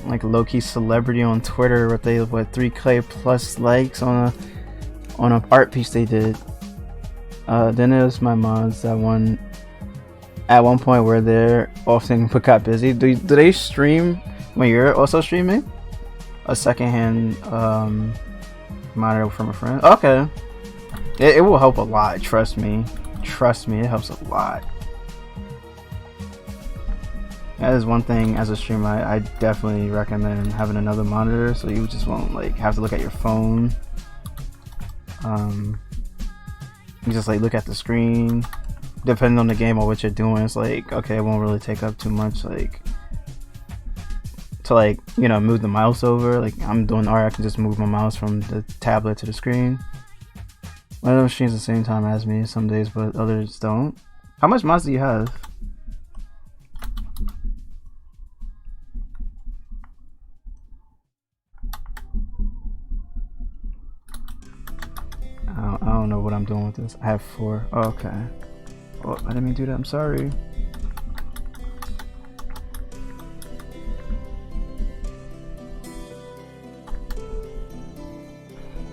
Like low-key celebrity on Twitter, what they have 3K plus likes on a art piece they did. Then it was my mods that one at one point where they're often got busy. Do they stream when you're also streaming? A secondhand monitor from a friend? Okay. It will help a lot, trust me. Trust me, it helps a lot. That is one thing as a streamer I definitely recommend having another monitor, so you just won't like have to look at your phone. You just like look at the screen. Depending on the game or what you're doing, it's like okay, it won't really take up too much like to like, you know, move the mouse over. Like I'm doing art, I can just move my mouse from the tablet to the screen. One of them streams the same time as me some days, but others don't. How much mods do you have? I don't know what I'm doing with this. I have 4. Oh, okay. Oh, I didn't mean to do that. I'm sorry.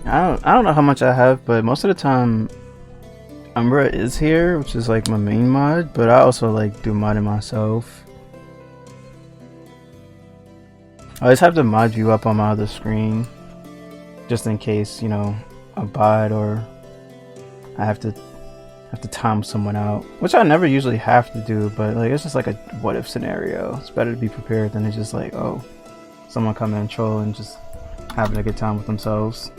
I don't know how much I have, but most of the time Umbra is here, which is like my main mod, but I also like do modding myself. I always have the mod view up on my other screen just in case, you know, a bot or I have to time someone out, which I never usually have to do, but like it's just like a what if scenario. It's better to be prepared than it's just like, oh, someone coming and troll and just having a good time with themselves.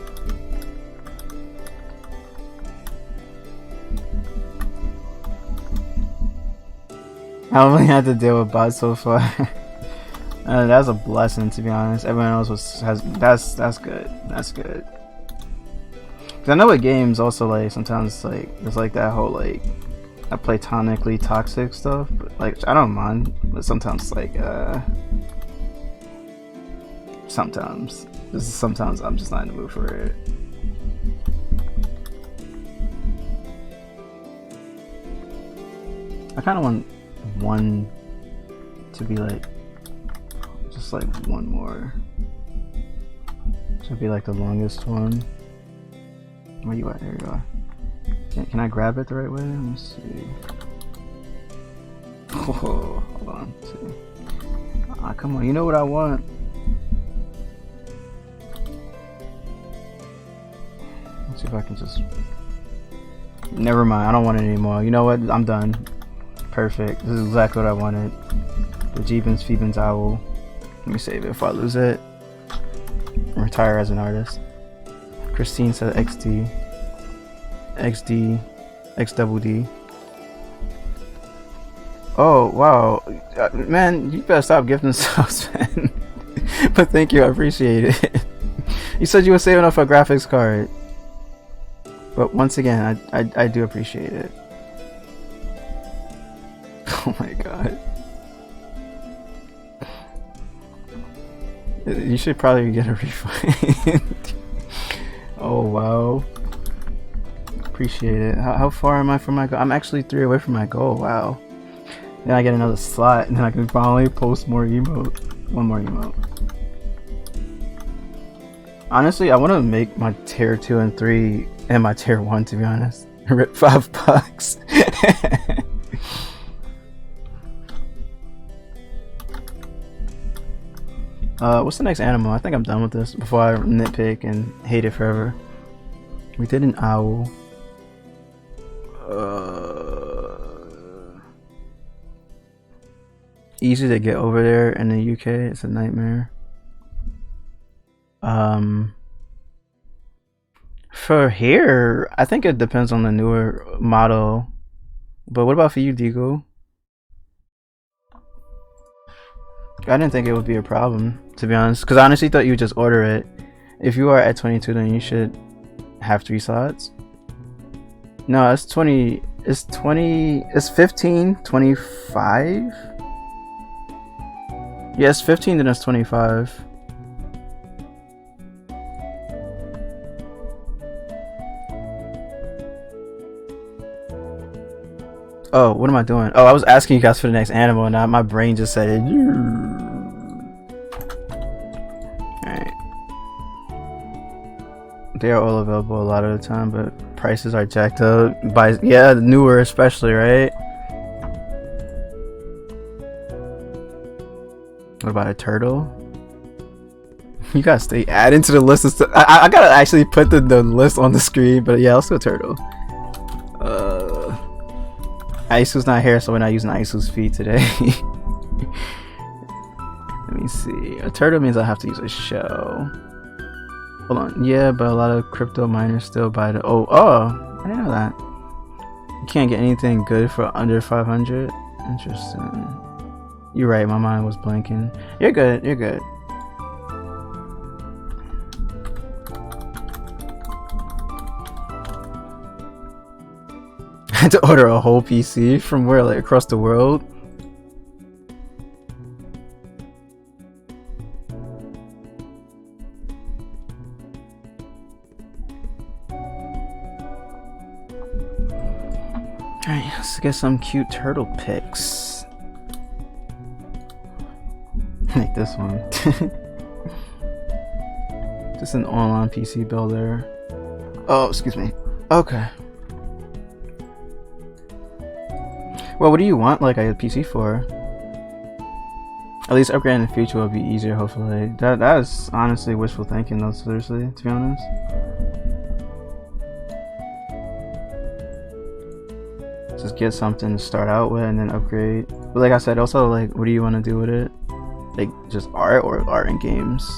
I only had to deal with bots so far. That's a blessing, to be honest. Everyone else that's good. That's good. Cause I know with games also like sometimes like there's like that whole like platonically toxic stuff, but like I don't mind. But sometimes like sometimes I'm just not in the mood for it. I kind of want one to be like just like one more to be like the longest one. Where you at? There you are. Can I grab it the right way? Let me see. Oh, hold on. Let's see. Ah, come on. You know what I want. Let's see if I can just. Never mind. I don't want it anymore. You know what? I'm done. Perfect. This is exactly what I wanted. The Jeebins Phoebins Owl. Let me save it if I lose it. Retire as an artist. Christine said XD. XD. XDD. Oh, wow. Man, you better stop gifting subs, man. But thank you, I appreciate it. You said you were saving up for a graphics card. But once again, I do appreciate it. Oh my god. You should probably get a refund. Oh wow. Appreciate it. How far am I from my goal? I'm actually 3 away from my goal. Wow. Then I get another slot and then I can finally post more emote. One more emote. Honestly, I want to make my tier 2 and 3 and my tier 1, to be honest. Rip $5. What's the next animal? I think I'm done with this before I nitpick and hate it forever. We did an owl. Easy to get over there in the UK. It's a nightmare. For here, I think it depends on the newer model. But what about for you, Deagle? I didn't think it would be a problem, to be honest, because I honestly thought you would just order it. If you are at 22, then you should have 3 slots. No, it's 20. It's 20. It's 15, 25. Yeah, it's 15, then it's 25. Oh, what am I doing? Oh, I was asking you guys for the next animal, and now my brain just said, alright. They are all available a lot of the time, but prices are jacked up. Yeah, the newer especially, right? What about a turtle? You gotta stay adding to the list of stuff. I gotta actually put the list on the screen, but yeah, let's go turtle. Isu's not here, so we're not using Isu's feet today. me see. A turtle means I have to use a shell. Hold on. Yeah, but a lot of crypto miners still buy the. Oh, I didn't know that. You can't get anything good for under 500. Interesting. You're right. My mind was blanking. You're good. You're good. I had to order a whole PC from where, like across the world. Alright, let's get some cute turtle pics. Like this one. Just an online PC builder. Oh, excuse me. Okay. Well, what do you want like a PC for? At least upgrading in the future will be easier, hopefully. That is honestly wishful thinking though, seriously, to be honest. Just get something to start out with and then upgrade. But like I said, also like what do you want to do with it? Like just art or art in games?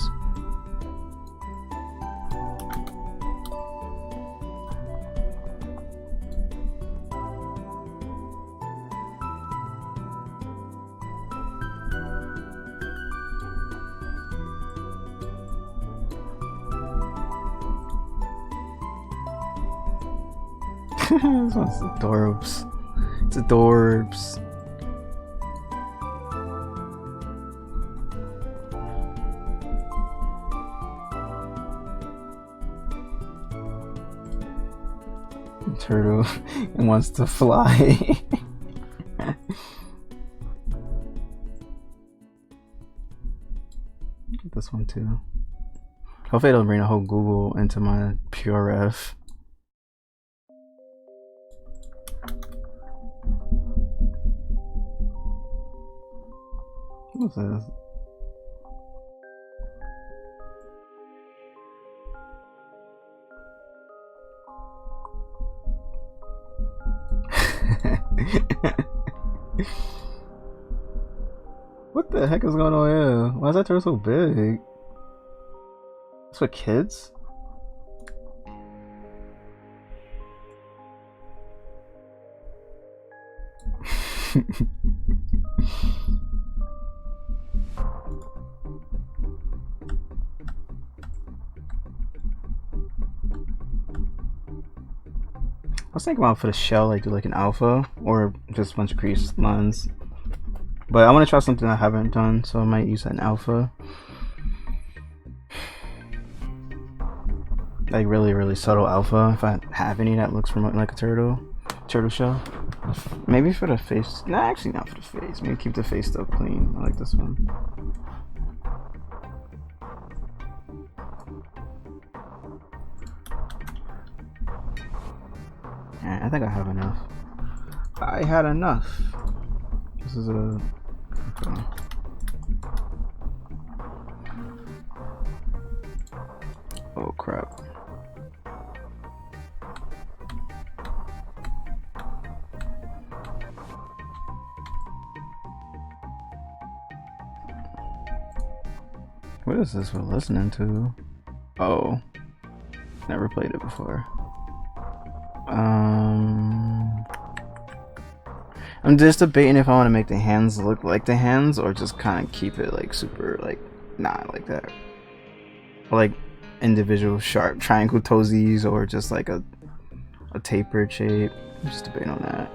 This one's adorbs. It's adorbs. Turtle and wants to fly. Get this one too. Hopefully it'll bring a whole Google into my PureRef. What's this? What the heck is going on here? Why is that turtle so big? It's for kids? I was thinking about for the shell, like do like an alpha or just a bunch of crease lines. But I want to try something I haven't done, so I might use an alpha. Like really subtle alpha, if I have any that looks remotely like a turtle shell. Maybe for the face. Nah, actually not for the face. Maybe keep the face still clean. I like this one. Alright, I think I have enough. I had enough. This is a... Okay. Oh crap. What is this we're listening to? Oh. Never played it before. I'm just debating if I want to make the hands look like the hands or just kind of keep it like super like not like that, or like individual sharp triangle toesies, or just like a tapered shape. I'm just debating on that.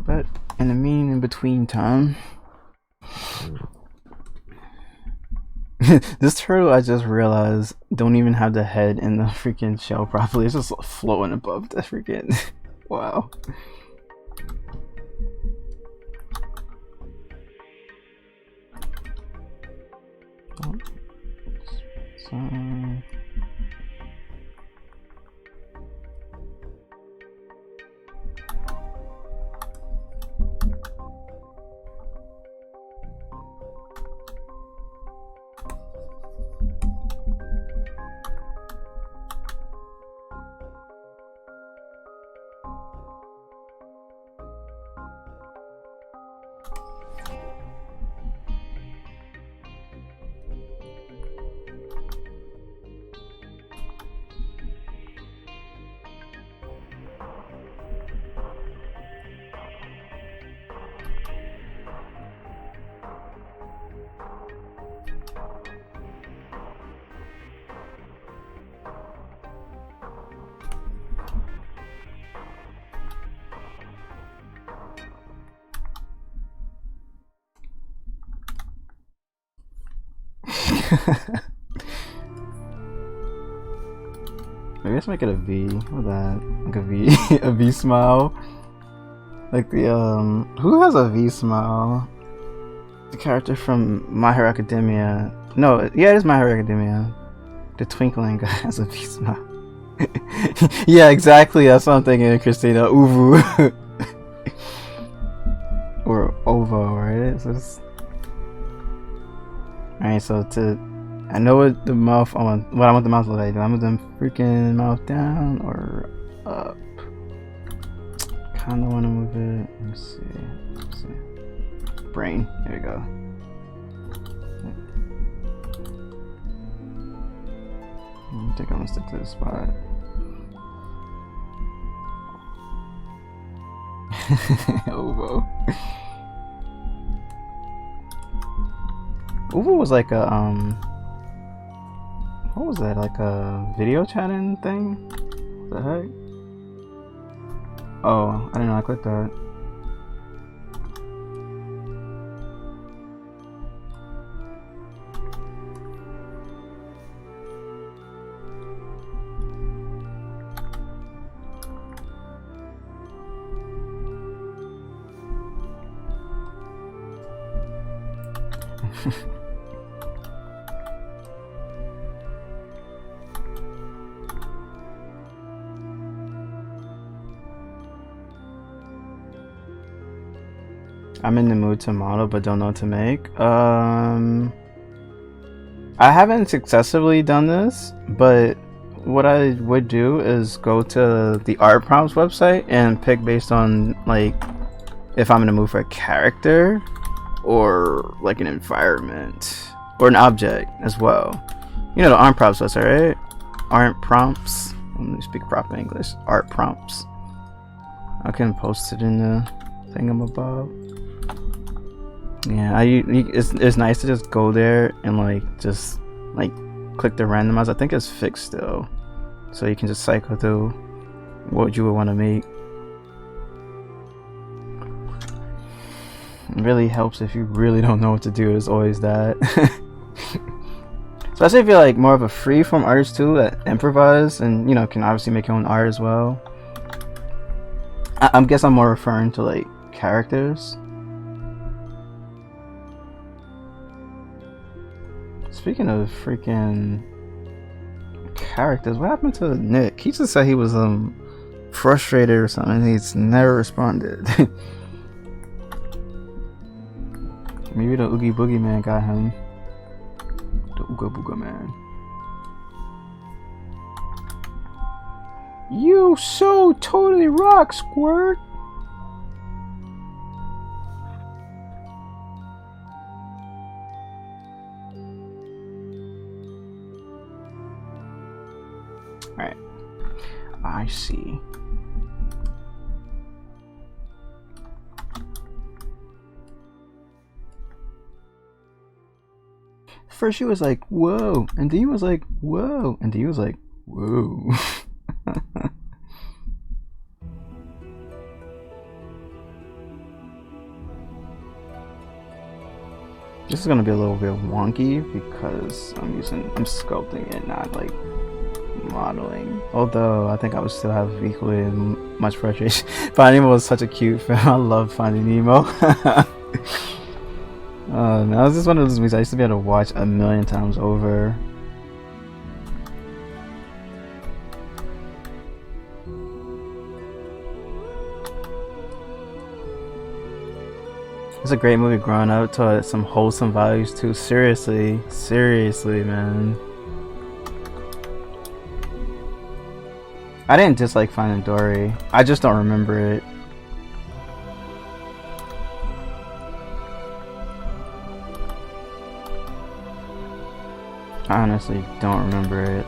But in the in between time, this turtle I just realized don't even have the head in the freaking shell properly. It's just floating above the freaking wow. Oh. So Maybe let's make it a V. What's that? Like a V, a V smile. Like the who has a V smile? The character from My Hero Academia. No, yeah, it is My Hero Academia. The twinkling guy has a V smile. Yeah, exactly. That's what I'm thinking, Christina. Uvu. Or Ovo, right? So alright, so I know what the mouth what I want the mouth to look like. Do I want them freaking mouth down or up? Kinda wanna move it. Let's see. Brain. There we go. I think I'm gonna stick to this spot. Ovo. Ovo was like a what was that? Like a video chatting thing? What the heck? Oh, I didn't know I clicked that. I'm in the mood to model but don't know what to make. I haven't successfully done this, but what I would do is go to the art prompts website and pick based on like if I'm in the mood for a character or like an environment or an object as well. You know the art prompts website, right? Art prompts. Let me speak proper English. Art prompts. I can post it in the thingamabob. Yeah, it's nice to just go there and like just like click the randomize. I think it's fixed still, so you can just cycle through what you would want to make. It really helps if you really don't know what to do. Is always that. Especially if you're like more of a free-form artist too, that improvise and you know can obviously make your own art as well. I guess I'm more referring to like characters. Speaking of freaking characters, what happened to Nick? He just said he was frustrated or something. He's never responded. Maybe the Oogie Boogie Man got him. The Ooga Booga Man. You so totally rock, Squirt. Alright, I see. First she was like, whoa, and then he was like, whoa, and then he was like, whoa. This is gonna be a little bit wonky because I'm sculpting it, not like modeling. Although I think I would still have equally much frustration. Finding Nemo was such a cute film. I love Finding Nemo. That was just one of those movies I used to be able to watch a million times over. It's a great movie growing up, taught some wholesome values too. Seriously, man. I didn't dislike Finding Dory. I just don't remember it. I honestly don't remember it.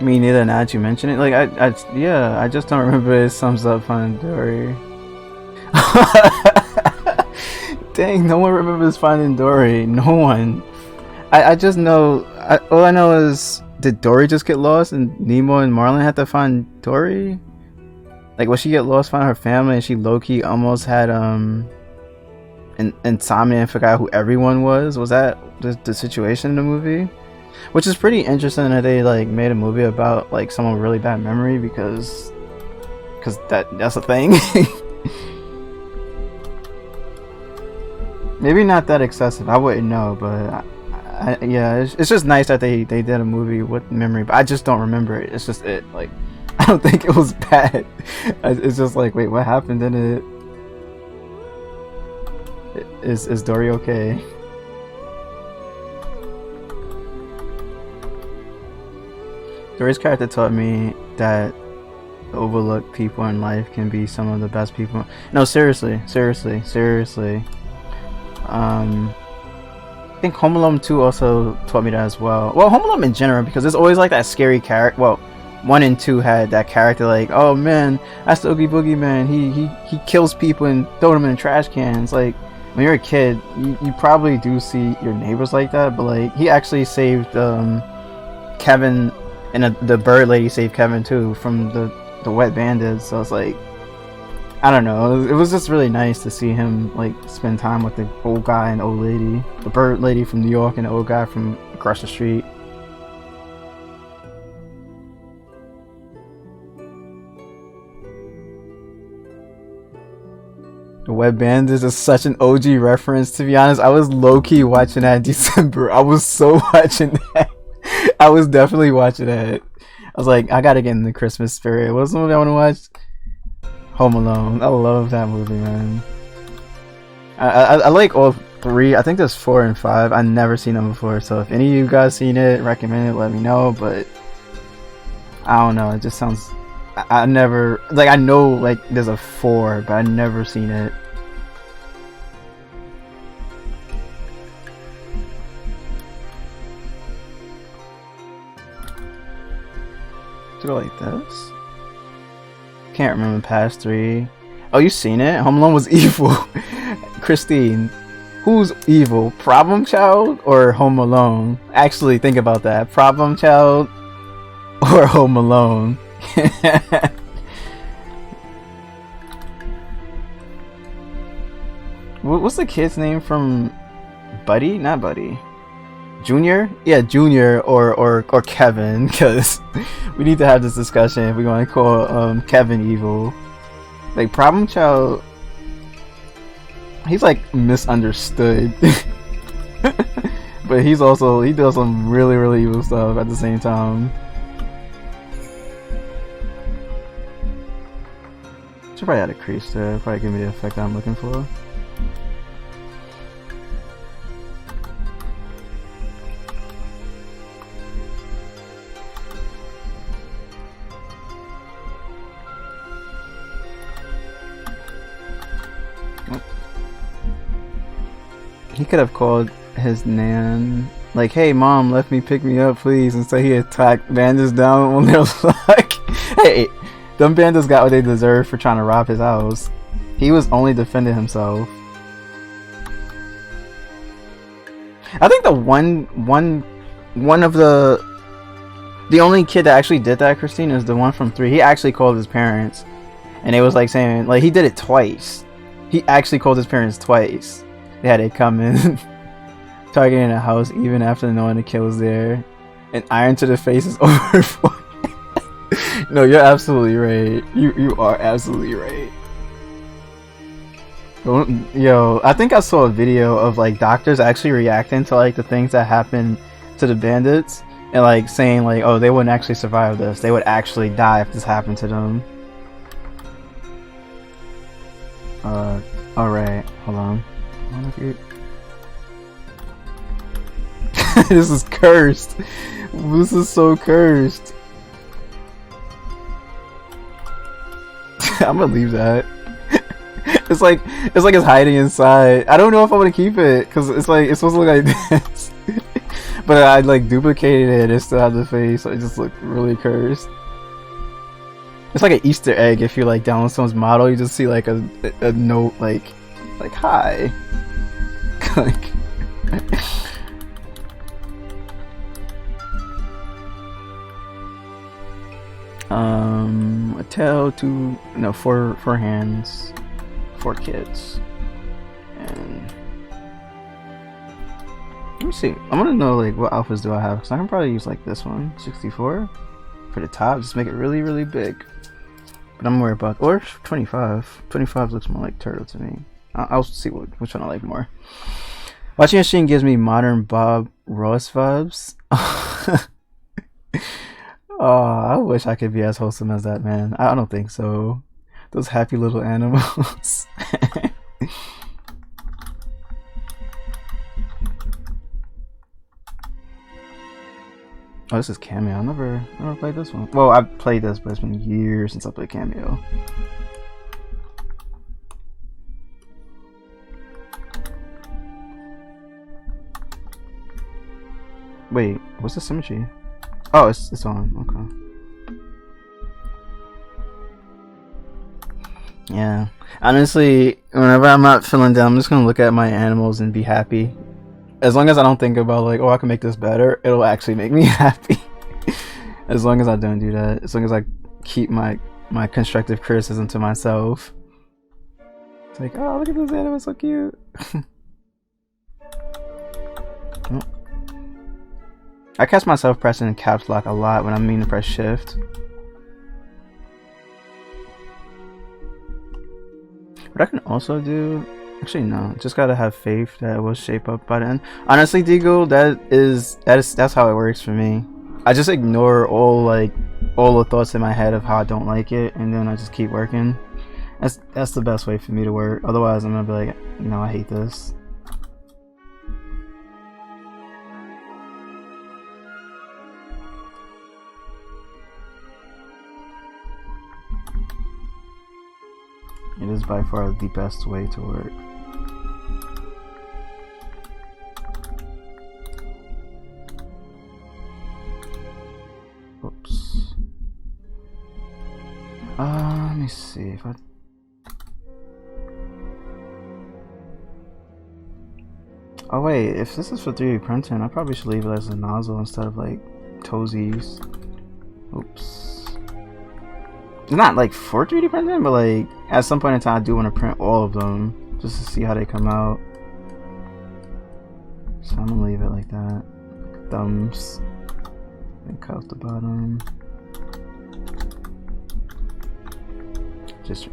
Me neither. Now that you mention it, like yeah, I just don't remember his sums up Finding Dory. Dang, no one remembers Finding Dory. No one. I just know. All I know is did Dory just get lost and Nemo and Marlin had to find Dory? Like, will she get lost, find her family, and she low-key almost had insomnia and forgot who everyone was? Was that the situation in the movie? Which is pretty interesting that they like made a movie about like someone with really bad memory because that's a thing. Maybe not that excessive, I wouldn't know, but yeah, it's just nice that they did a movie with memory, but I just don't remember it. It's just it. Like, I don't think it was bad. It's just like, wait, what happened in it? Is Dory okay? Dory's character taught me that overlooked people in life can be some of the best people. No, seriously. I think Home Alone 2 also taught me that as well. Well, Home Alone in general, because there's always like that scary character. Well, 1 and 2 had that character like, oh man, that's the Oogie Boogie Man. He kills people and throw them in trash cans. Like, when you're a kid, you probably do see your neighbors like that, but like he actually saved Kevin, and the bird lady saved Kevin too from the wet bandits. So it's like, I don't know, it was just really nice to see him like spend time with the old guy and old lady, the bird lady from New York and the old guy from across the street. The Wet Bandits is such an OG reference. To be honest, I was low-key watching that in December. I was so watching that. I was definitely watching that. I was like, I gotta get in the Christmas spirit. What's the movie I want to watch? Home Alone. I love that movie, man. I like all 3. I think there's 4 and 5. I've never seen them before. So if any of you guys seen it, recommend it, let me know. But I don't know. It just sounds... I never, like, I know like there's a 4, but I've never seen it. Do it like this? Can't remember past 3. Oh, you seen it? Home Alone was evil. Christine, who's evil? Problem Child or Home Alone? Actually, think about that. Problem Child or Home Alone? What's the kid's name from Buddy? Not Buddy. Junior? Yeah, Junior or Kevin, because we need to have this discussion if we want to call Kevin evil. Like, Problem Child, he's like misunderstood. But he does some really evil stuff at the same time. Should probably add a crease there. Probably give me the effect I'm looking for. He could have called his nan, like, "Hey mom, let me pick me up please," instead he attacked bandits down on their luck. Hey, them bandits got what they deserved for trying to rob his house. He was only defending himself. I think the the only kid that actually did that, Christine, is the one from 3. He actually called his parents, and it was like saying, like, he did it twice. He actually called his parents twice. They had it come in, targeting a house even after knowing the kill was there. An iron to the face is over for. No, you're absolutely right. You are absolutely right. Yo, I think I saw a video of like doctors actually reacting to like the things that happened to the bandits and like saying like, oh, they wouldn't actually survive this. They would actually die if this happened to them. Alright, hold on. This is cursed. This is so cursed. I'm gonna leave that. It's like it's hiding inside. I don't know if I want to keep it because it's like it's supposed to look like this. But I like duplicated it. It still had the face, so it just looked really cursed. It's like an Easter egg. If you like download someone's model, you just see like a note like hi. Like A tail, four hands, 4 kids, and let me see. I want to know like what alphas do I have, because I can probably use like this one, 64, for the top. Just make it really, really big. But I'm worried about, or 25. 25 looks more like turtle to me. I'll see which one I like more. Watching a stream gives me modern Bob Ross vibes. Oh, I wish I could be as wholesome as that man. I don't think so. Those happy little animals. Oh, this is Cameo. I never played this one. Well, I've played this, but it's been years since I played Cameo. Wait, what's the symmetry? Oh, it's on. Okay. Yeah. Honestly, whenever I'm not feeling down, I'm just gonna look at my animals and be happy. As long as I don't think about like, oh, I can make this better, it'll actually make me happy. As long as I don't do that. As long as I keep my constructive criticism to myself. It's like, oh, look at this animal, so cute. Oh. I catch myself pressing caps lock a lot when I mean to press shift. What I can also do, actually no, just gotta have faith that it will shape up by the end. Honestly, Deagle, that's how it works for me. I just ignore all the thoughts in my head of how I don't like it, and then I just keep working. That's the best way for me to work. Otherwise, I'm gonna be like, I hate this. It is by far the best way to work. Oops. Let me see if I... Oh wait, if this is for 3D printing, I probably should leave it as a nozzle instead of like toesies. Oops. It's not like for 3D printing, but like at some point in time I do want to print all of them just to see how they come out. So I'm gonna leave it like that. Thumbs. And cut off the bottom.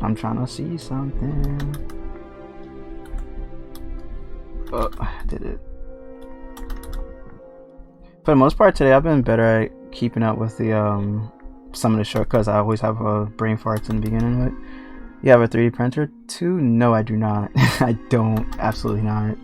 I'm trying to see something. Oh, I did it. For the most part today I've been better at keeping up with the some of the shortcuts. I always have brain farts in the beginning. But you have a 3D printer too? No, I do not. I don't. Absolutely not.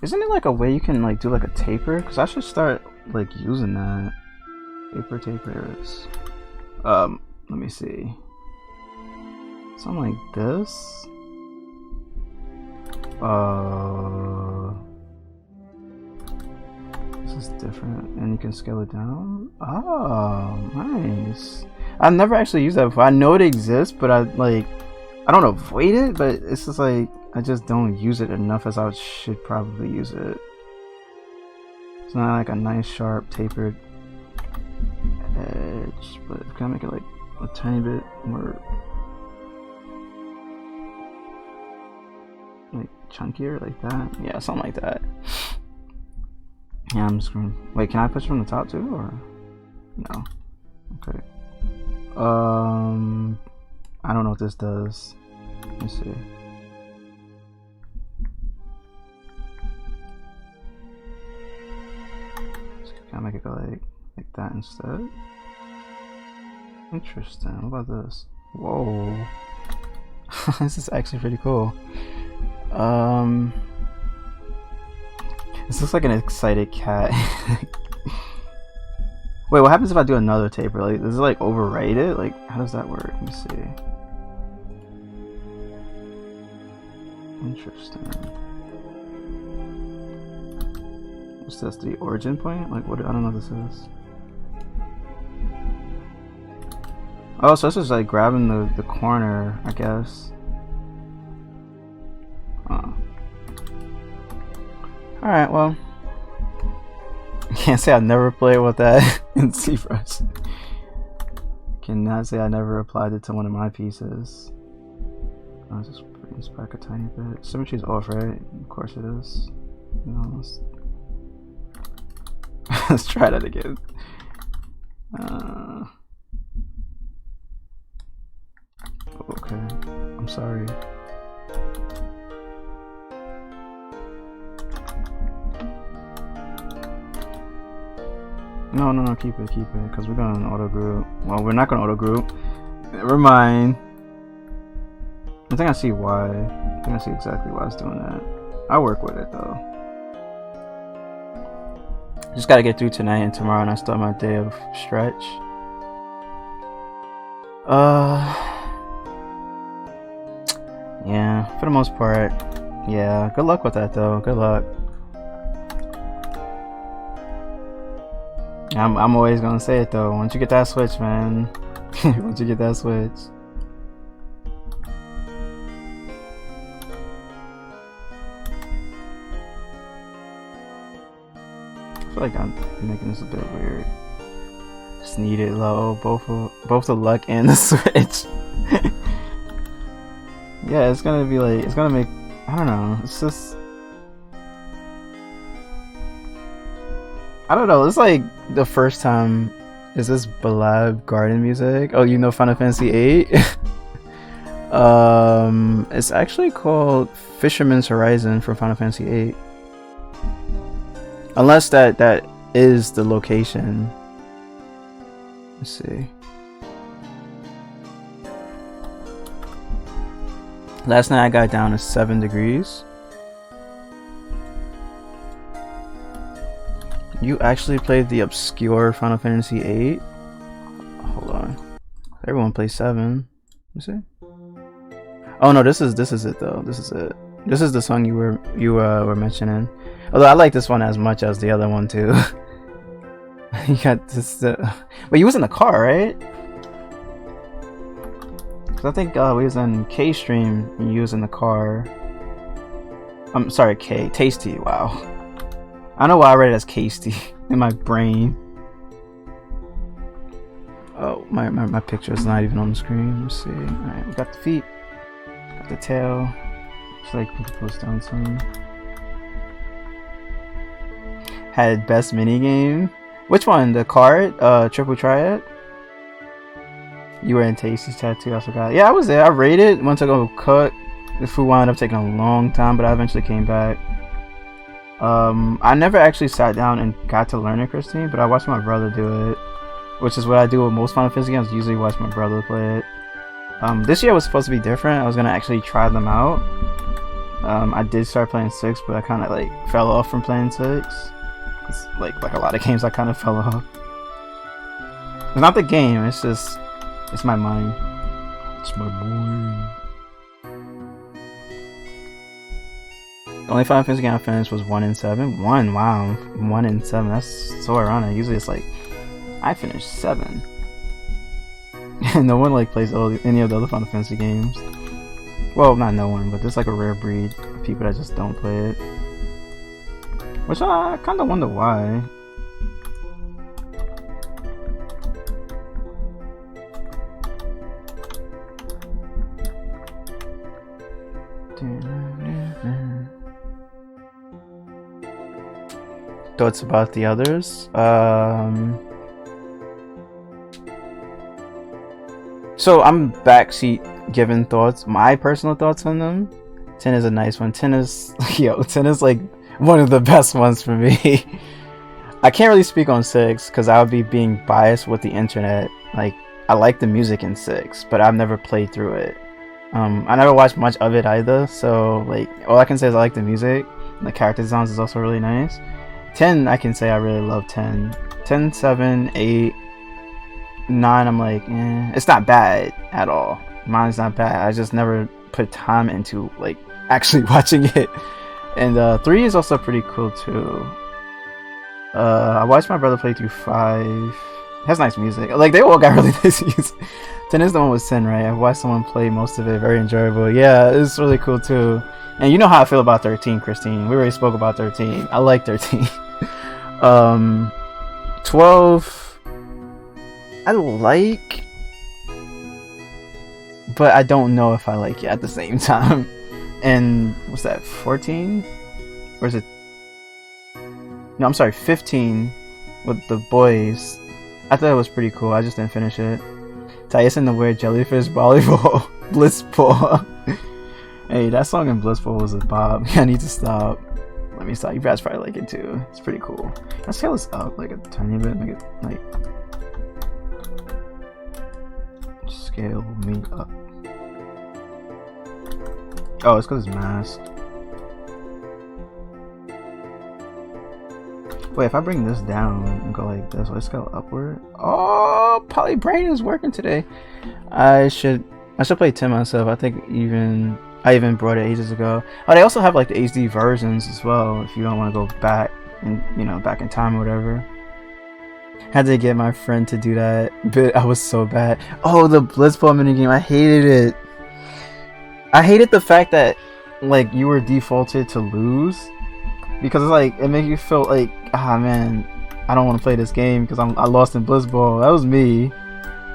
Isn't it like a way you can like do like a taper? Because I should start like using that. Tapers. Let me see. Something like this. This is different, and you can scale it down. Oh, nice. I've never actually used that before. I know it exists, but I don't avoid it, but it's just like I just don't use it enough as I should probably use it. It's not like a nice sharp tapered edge, but can I make it like a tiny bit more like chunkier, like that? Yeah, something like that. Yeah, I'm just gonna wait. Can I push from the top too, or no? Okay. I don't know what this does. Let me see. Can I make it go like that instead? Interesting. What about this? Whoa. This is actually pretty cool. This looks like an excited cat. Wait, what happens if I do another taper? Like, does it like overwrite it? Like, how does that work? Let me see. Interesting. What's this? The origin point? Like what? I don't know what this is. Oh, so this is like grabbing the corner, I guess. Alright, well. Can't say I've never played with that in ZBrush. Cannot say I never applied it to one of my pieces. I'll just bring this back a tiny bit. Symmetry's off, right? Of course it is. You know, let's try that again. Okay, I'm sorry. No, keep it, because we're gonna auto group. Well, we're not gonna auto group. Never mind. I think I see why. I think I see exactly why it's doing that. I'll work with it though. Just gotta get through tonight and tomorrow, and I start my day of stretch. Yeah, for the most part. Yeah, good luck with that though. Good luck. I'm always gonna say it though. Once you get that switch, man. Once you get that switch. I feel like I'm making this a bit weird. Just need it low, both the luck and the switch. Yeah, it's gonna be like, it's gonna make, I don't know, it's just, I don't know, it's like the first time, is this Ballad Garden music? Oh, you know Final Fantasy VIII? It's actually called Fisherman's Horizon for Final Fantasy VIII. Unless that is the location. Let's see. Last night I got down to 7 degrees. You actually played the obscure Final Fantasy VIII? Hold on. Everyone plays 7. Let me see. Oh no, this is it though. This is it. This is the song you were mentioning. Although I like this one as much as the other one too. You got this. But you was in the car, right? I think we was in K stream and you was in the car. I'm sorry, K. Tasty, wow. I don't know why I read it as Casty in my brain. Oh, my picture is not even on the screen. Let's see. Alright, we got the feet. Got the tail. Just like put the post down some. Had best minigame. Which one? The card? Triple Triad? You were in Tasty's chat too, I forgot. Yeah, I was there. I raided. Went to go cook. The food wound up taking a long time, but I eventually came back. I never actually sat down and got to learn it, Christine, but I watched my brother do it. Which is what I do with most Final Fantasy games. Usually watch my brother play it. This year was supposed to be different. I was gonna actually try them out. I did start playing 6, but I kind of like fell off from playing 6. Cause like a lot of games, I kind of fell off. It's not the game. It's just. It's my mind. It's my mind. The only Final Fantasy game I finished was 1 and 7. 1, wow. 1 and 7. That's so ironic. Usually it's like, I finished 7. No one like plays any of the other Final Fantasy games. Well, not no one, but there's like a rare breed of people that just don't play it. Which I kind of wonder why. Thoughts about the others? So I'm backseat giving thoughts, my personal thoughts on them. 10 is a nice one. 10 is, 10 is like one of the best ones for me. I can't really speak on 6 because I would be being biased with the internet. Like, I like the music in 6, but I've never played through it. I never watched much of it either, so like all I can say is I like the music. The character designs is also really nice. 10, I can say I really love 10. 10, 7, 8, 9, I'm like, it's not bad at all. Mine's not bad. I just never put time into like actually watching it. And 3 is also pretty cool too. I watched my brother play through 5. It has nice music. Like, they all got really nice music. 10 is the one with Sin, right? I watched someone play most of it. Very enjoyable. Yeah, it's really cool too. And you know how I feel about 13, Christine. We already spoke about 13. I like 13. 12, I like, but I don't know if I like it at the same time. And what's that, 14? Or is it? No, I'm sorry, 15 with the boys. I thought it was pretty cool. I just didn't finish it. Tyson the Weird Jellyfish Volleyball Blissball. Hey, that song in Blissball was a bop. I need to stop. Let me stop. You guys probably like it too. It's pretty cool. Let's scale this up like a tiny bit. Make it like scale me up. Oh, it's because it's masked. Wait, if I bring this down and go like this, will it scale upward? Oh, Poly Brain is working today. I should play 10 myself. I think I even brought it ages ago. Oh, they also have like the HD versions as well if you don't want to go back and back in time or whatever. Had to get my friend to do that, but I was so bad. Oh, the Blitzball minigame, I hated it. I hated the fact that like you were defaulted to lose, because it's like it makes you feel like, ah man, I don't want to play this game because I lost in Blitzball. That was me.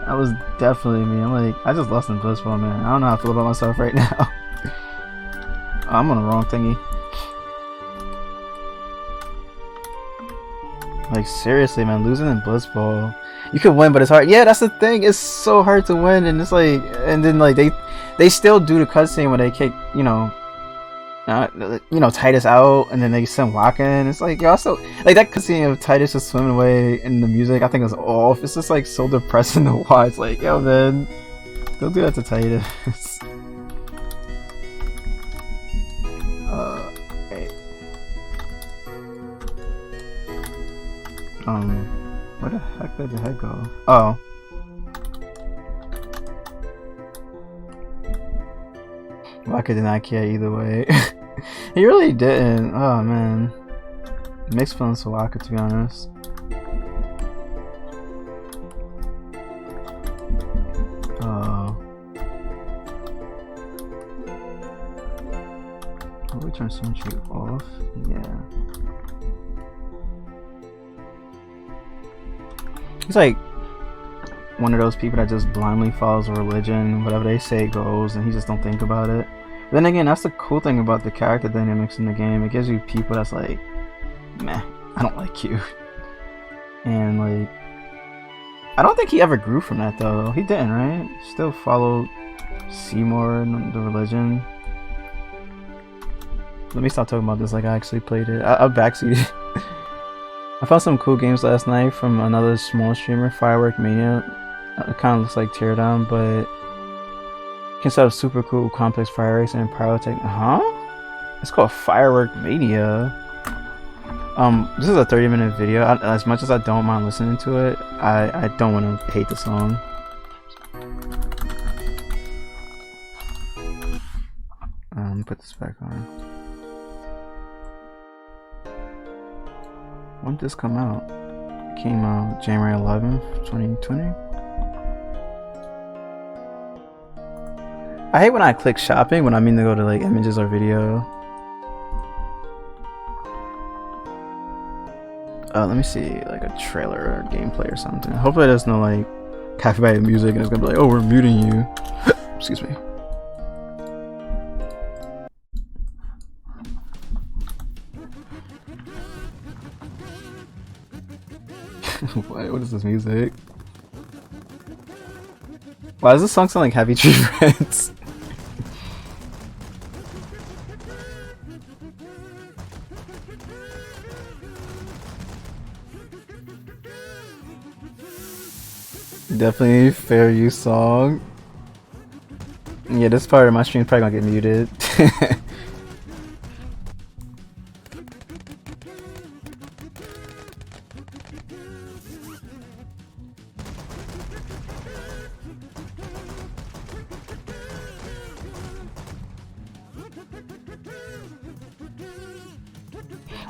That was definitely me. I'm like, I just lost in Blitzball, man. I don't know how I feel about myself right now. I'm on the wrong thingy. Like, seriously, man, losing in Blitzball. You can win, but it's hard. Yeah, that's the thing. It's so hard to win, and it's like, and then like they still do the cutscene where they kick, Titus out, and then they send Walken. It's like, also like that cutscene of Titus just swimming away in the music. I think it was off. It's just like so depressing to watch. Like, yo, man, don't do that to Titus. Hey. Where the heck did the head go? Oh. Waka did not care either way. He really didn't. Oh man. Mixed feelings for Waka, to be honest. Oh. Will we turn symmetry off? Yeah. He's like one of those people that just blindly follows a religion. Whatever they say goes, and he just don't think about it. But then again, that's the cool thing about the character dynamics in the game. It gives you people that's like, meh, I don't like you. And like, I don't think he ever grew from that though. He didn't, right? Still followed Seymour and the religion. Let me stop talking about this like I actually played it. I backseated. I found some cool games last night from another small streamer, Firework Mania. It kind of looks like Teardown, but you can set up super cool complex fire racing and pyrotech. Huh? It's called Firework Mania. This is a 30-minute video. As much as I don't mind listening to it, I don't want to hate the song. Put this back on. When did this come out? It came out January 11th, 2020. I hate when I click shopping when I mean to go to like images or video. Let me see, like a trailer or gameplay or something. Hopefully there's no like copyrighted music and it's gonna be like, oh, we're muting you. Excuse me. What is this music? Why does this song sound like Happy Tree Friends? Definitely fair use song. Yeah, this part of my stream is probably gonna get muted.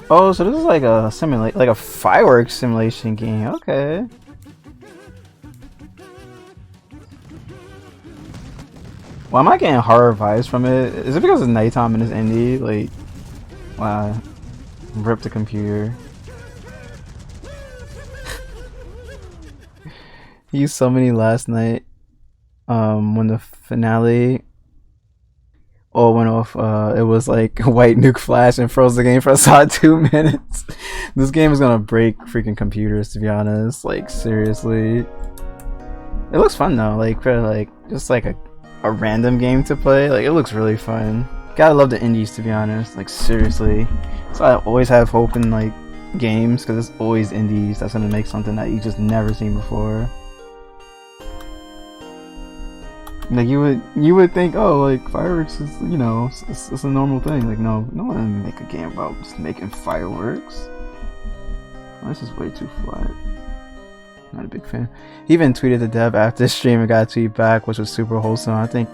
Oh, so this is like a like a fireworks simulation game. Okay. Why am I getting horror vibes from it? Is it because it's nighttime and it's indie? Like, wow. Rip the computer. He used so many last night. When the finale all went off, it was like a white nuke flash and froze the game for a solid 2 minutes. This game is gonna break freaking computers, to be honest. Like, seriously. It looks fun though, like for like just like a random game to play. Like, it looks really fun. Gotta love the indies, to be honest. Like, seriously. So I always have hope in like games because it's always indies that's gonna make something that you just never seen before. Like, you would think, oh, like fireworks is, you know, it's a normal thing. Like, no one make a game about just making fireworks. Oh, this is way too flat. Not a big fan. He even tweeted the dev after the stream and got a tweet back, which was super wholesome. I think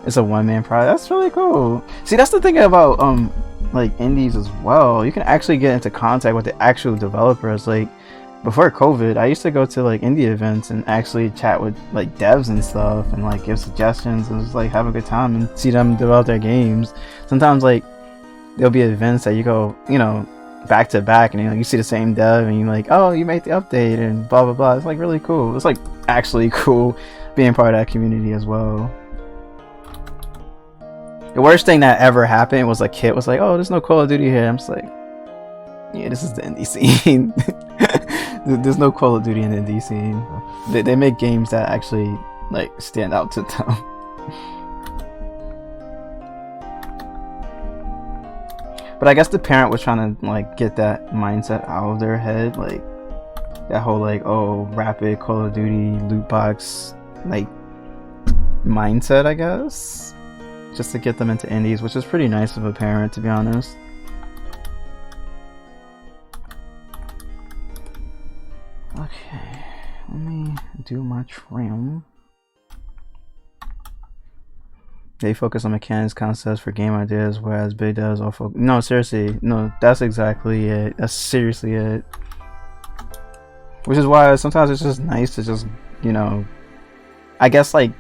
it's a one-man project. That's really cool. See, that's the thing about like indies as well. You can actually get into contact with the actual developers. Like, before COVID, I used to go to like indie events and actually chat with like devs and stuff and like give suggestions and just like have a good time and see them develop their games. Sometimes like there'll be events that you go, you know, back to back and you see the same dev and you're like, oh, you made the update and blah blah blah. It's like really cool. It's like actually cool being part of that community as well. The worst thing that ever happened was like Kit was like, oh, there's no Call of Duty here. I'm just like, yeah, this is the indie scene. There's no Call of Duty in the indie scene. They make games that actually like stand out to them. But I guess the parent was trying to like get that mindset out of their head, like that whole like, oh, rapid Call of Duty loot box like mindset, I guess, just to get them into indies, which is pretty nice of a parent, to be honest. Okay, let me do my trim. They focus on mechanics, concepts for game ideas, whereas Big does all focus. No, seriously, no, that's exactly it. That's seriously it. Which is why sometimes it's just nice to just, you know, I guess like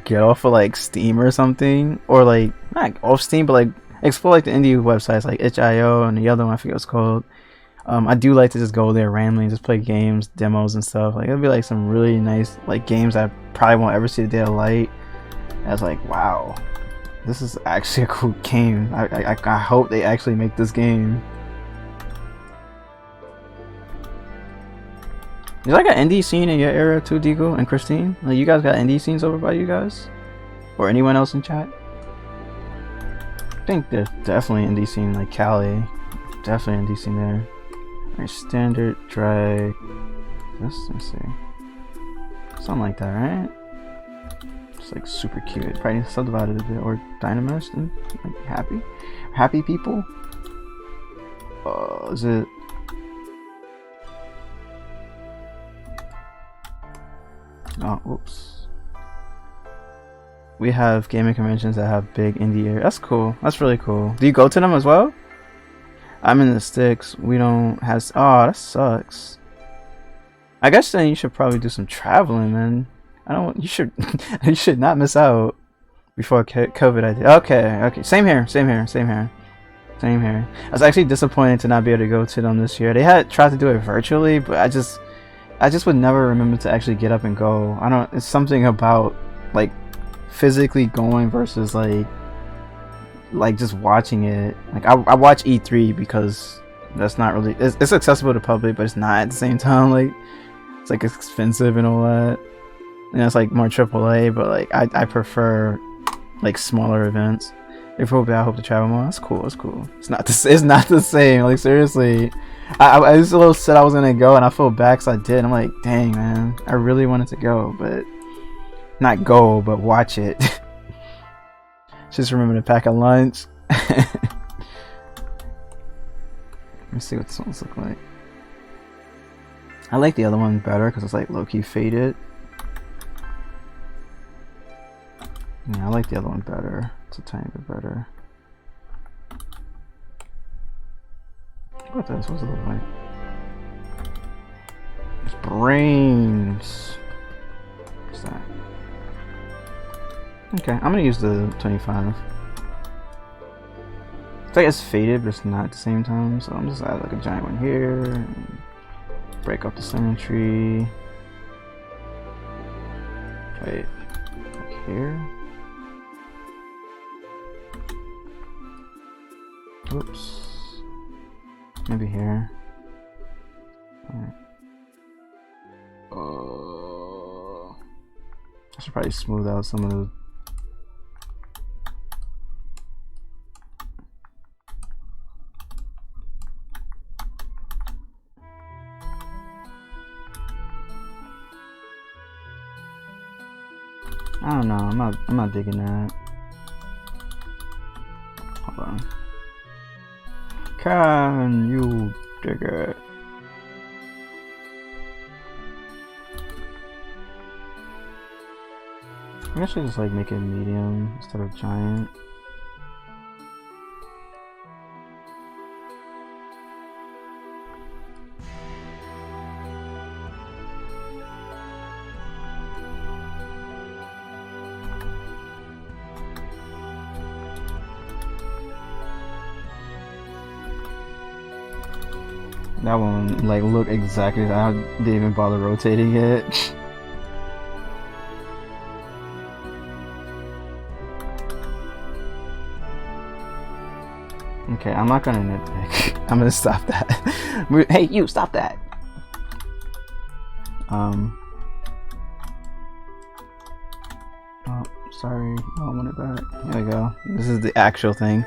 get off of like Steam or something, or like not off Steam, but like explore like the indie websites like itch.io and the other one I forget what it's called. I do like to just go there randomly and just play games, demos and stuff. Like, it'll be like some really nice like games I probably won't ever see the day of light. I was like, wow, this is actually a cool game. I hope they actually make this game. Is like an indie scene in your area too, Deagle and Christine? Like, you guys got indie scenes over by you guys? Or anyone else in chat? I think there's definitely indie scene like Cali. Definitely indie scene there. Alright, standard, drag. This, let's see. Something like that, right? It's like super cute. Probably subdivided a bit, or dynamist and like happy people. Is it? Oh, whoops. We have gaming conventions that have big indie area. That's cool. That's really cool. Do you go to them as well? I'm in the sticks. We don't have. Oh, that sucks. I guess then you should probably do some traveling, man. I don't. You should. You should not miss out before COVID. I did. Okay. Same here. I was actually disappointed to not be able to go to them this year. They had tried to do it virtually, but I just would never remember to actually get up and go. I don't. It's something about like physically going versus like just watching it. Like I watch E3 because that's not really. It's accessible to public, but it's not at the same time. Like, it's like expensive and all that. And it's like more AAA, but like I prefer like smaller events. If I hope to travel more. That's cool. It's not the same. Like, seriously, I was a little sad I was gonna go, and I feel bad because I did. I'm like, dang, man, I really wanted to go, but not go, but watch it. Just remember to pack a lunch. Let me see what this one's look like. I like the other one better because it's like low-key faded. Yeah, I like the other one better. It's a tiny bit better. What this? What's it look like? It's brains. What's that? Okay, I'm gonna use the 25. It's like it's faded, but it's not at the same time. So I'm just add like a giant one here. And break up the symmetry. Wait, like here. Oops. Maybe here. Alright. I should probably smooth out some of the. I don't know. I'm not digging that. Hold on. Can you dig it? I guess I should just like make it medium instead of giant. That one like look exactly. I didn't even bother rotating it. Okay, I'm not gonna nitpick. I'm gonna stop that. Hey, you stop that. Oh, sorry. Oh, I want it back. Here we go. This is the actual thing.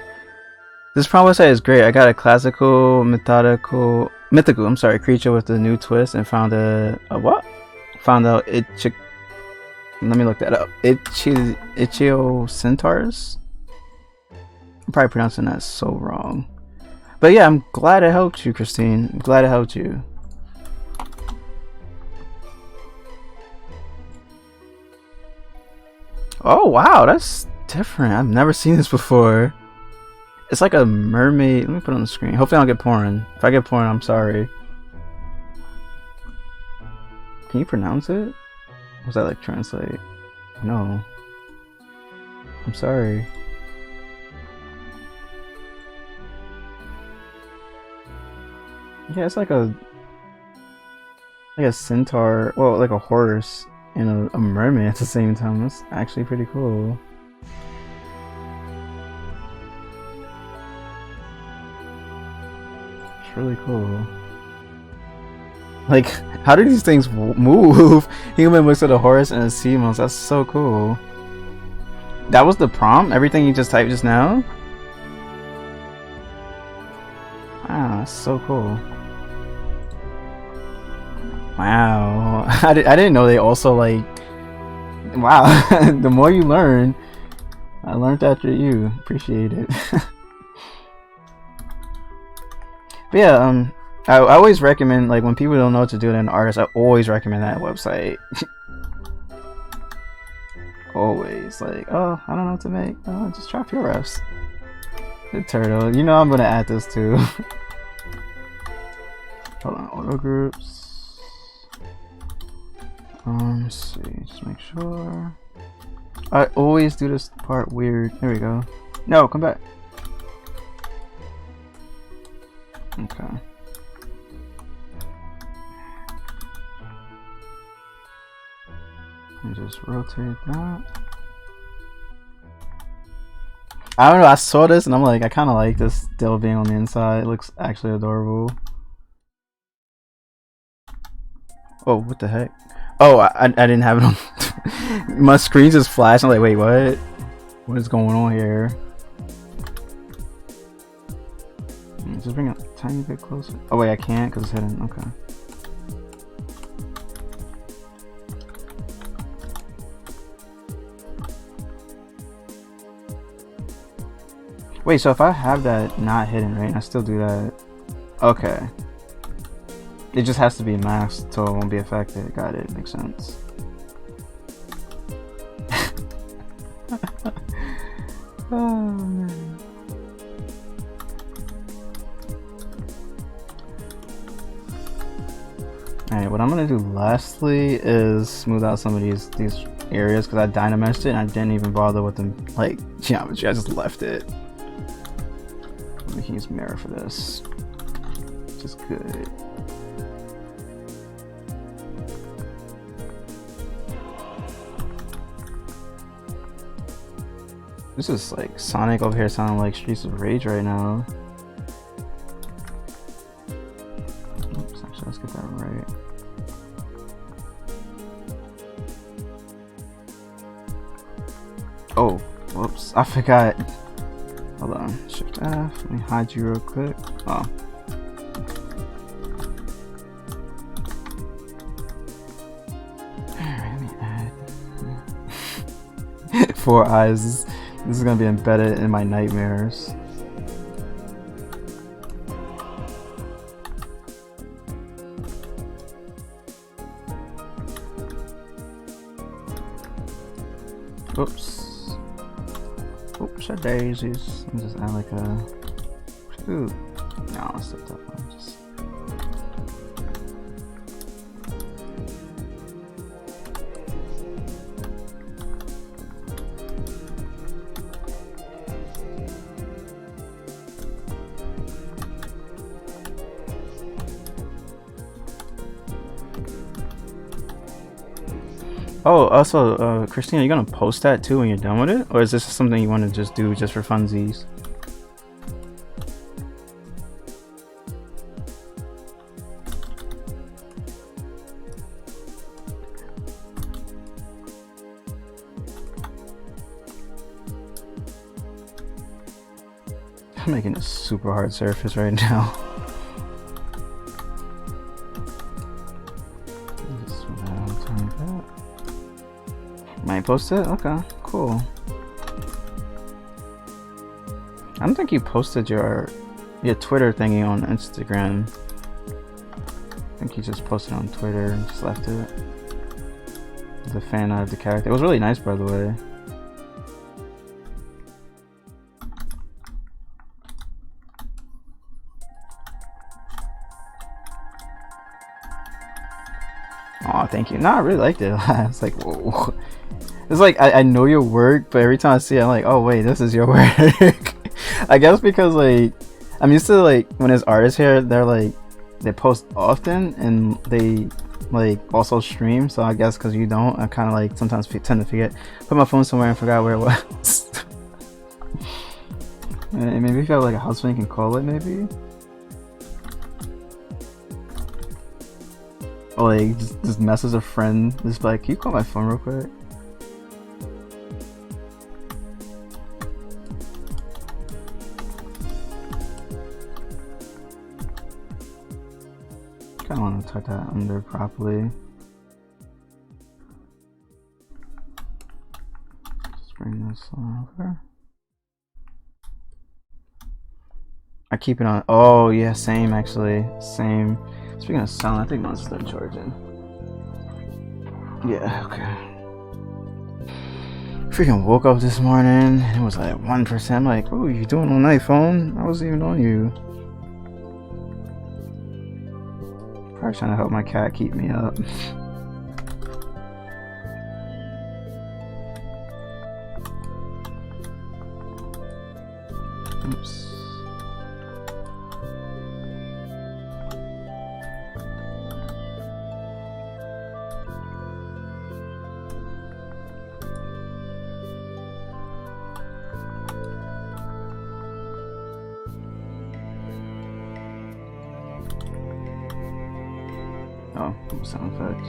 This prompt website is great. I got a classical, mythical, I'm sorry, creature with a new twist, and found a what? Found out let me look that up. Ichio centaurs. I'm probably pronouncing that so wrong. But yeah, I'm glad it helped you, Christine. I'm glad it helped you. Oh wow, that's different. I've never seen this before. It's like a mermaid. Let me put it on the screen. Hopefully I don't get porn. If I get porn, I'm sorry. Can you pronounce it? Was that like translate? No. I'm sorry. Yeah, it's like a centaur, well, like a horse and a mermaid at the same time. That's actually pretty cool. It's really cool. Like, how do these things move? Human looks at a horse and a sea mouse. That's so cool. That was the prompt? Everything you just typed just now? Wow, that's so cool. Wow, I didn't know they also like. Wow, the more you learn, I learned after you. Appreciate it. But yeah, I always recommend, like, when people don't know what to do in an artist, I always recommend that website. Always, like, oh, I don't know what to make. Oh, just try pure refs. The turtle, you know I'm gonna add this too. Hold on, auto groups. Let's see, just make sure. I always do this part weird. There we go. No, come back. Okay. And just rotate that. I don't know, I saw this and I'm like, I kind of like this still being on the inside. It looks actually adorable. Oh, what the heck? Oh, I didn't have it on. My screen just flashed. I'm like, wait, what? What is going on here? Just bring it a tiny bit closer. Oh wait, I can't because it's hidden. Okay. Wait, so if I have that not hidden, right? I still do that. Okay. It just has to be masked so it won't be affected. Got it. Makes sense. Oh man. Alright, what I'm gonna do lastly is smooth out some of these areas because I dynameshed it and I didn't even bother with them like geometry. I just left it. We can use mirror for this, which is good. This is like Sonic over here sounding like Streets of Rage right now. Oops, actually, let's get that right. Oh, whoops, I forgot. Hold on, Shift F, let me hide you real quick. Oh. Alright, let me add 4 eyes. This is gonna be embedded in my nightmares. Oops. Oops, daisies. Let me just add like a. Ooh. No, I'll stick that one. Just. Oh, also, Christina, you gonna post that too when you're done with it? Or is this something you want to just do just for funsies? I'm making a super hard surface right now. Might post it? Okay, cool. I don't think you posted your Twitter thingy on Instagram. I think you just posted on Twitter and just left it. The fan art of the character. It was really nice, by the way. Oh, thank you. No, I really liked it. It's like, whoa. It's like, I know your work, but every time I see it, I'm like, oh wait, this is your work. I guess because like, I'm used to like, when there's artists here, they're like, they post often and they like also stream. So I guess because you don't, I kind of like sometimes tend to forget. Put my phone somewhere and forgot where it was. And maybe if you have like a house phone, you can call it maybe. Or like just message a friend, just like, can you call my phone real quick? I don't want to tuck that under properly. Just bring this over. I keep it on. Oh yeah, same actually, same. Speaking of sound, I think mine's start charging. Yeah, okay. Freaking woke up this morning and it was like 1%. I'm like, oh, you doing all night, phone? I wasn't even on you. Probably trying to help my cat keep me up. Oops. Oh, sound effects.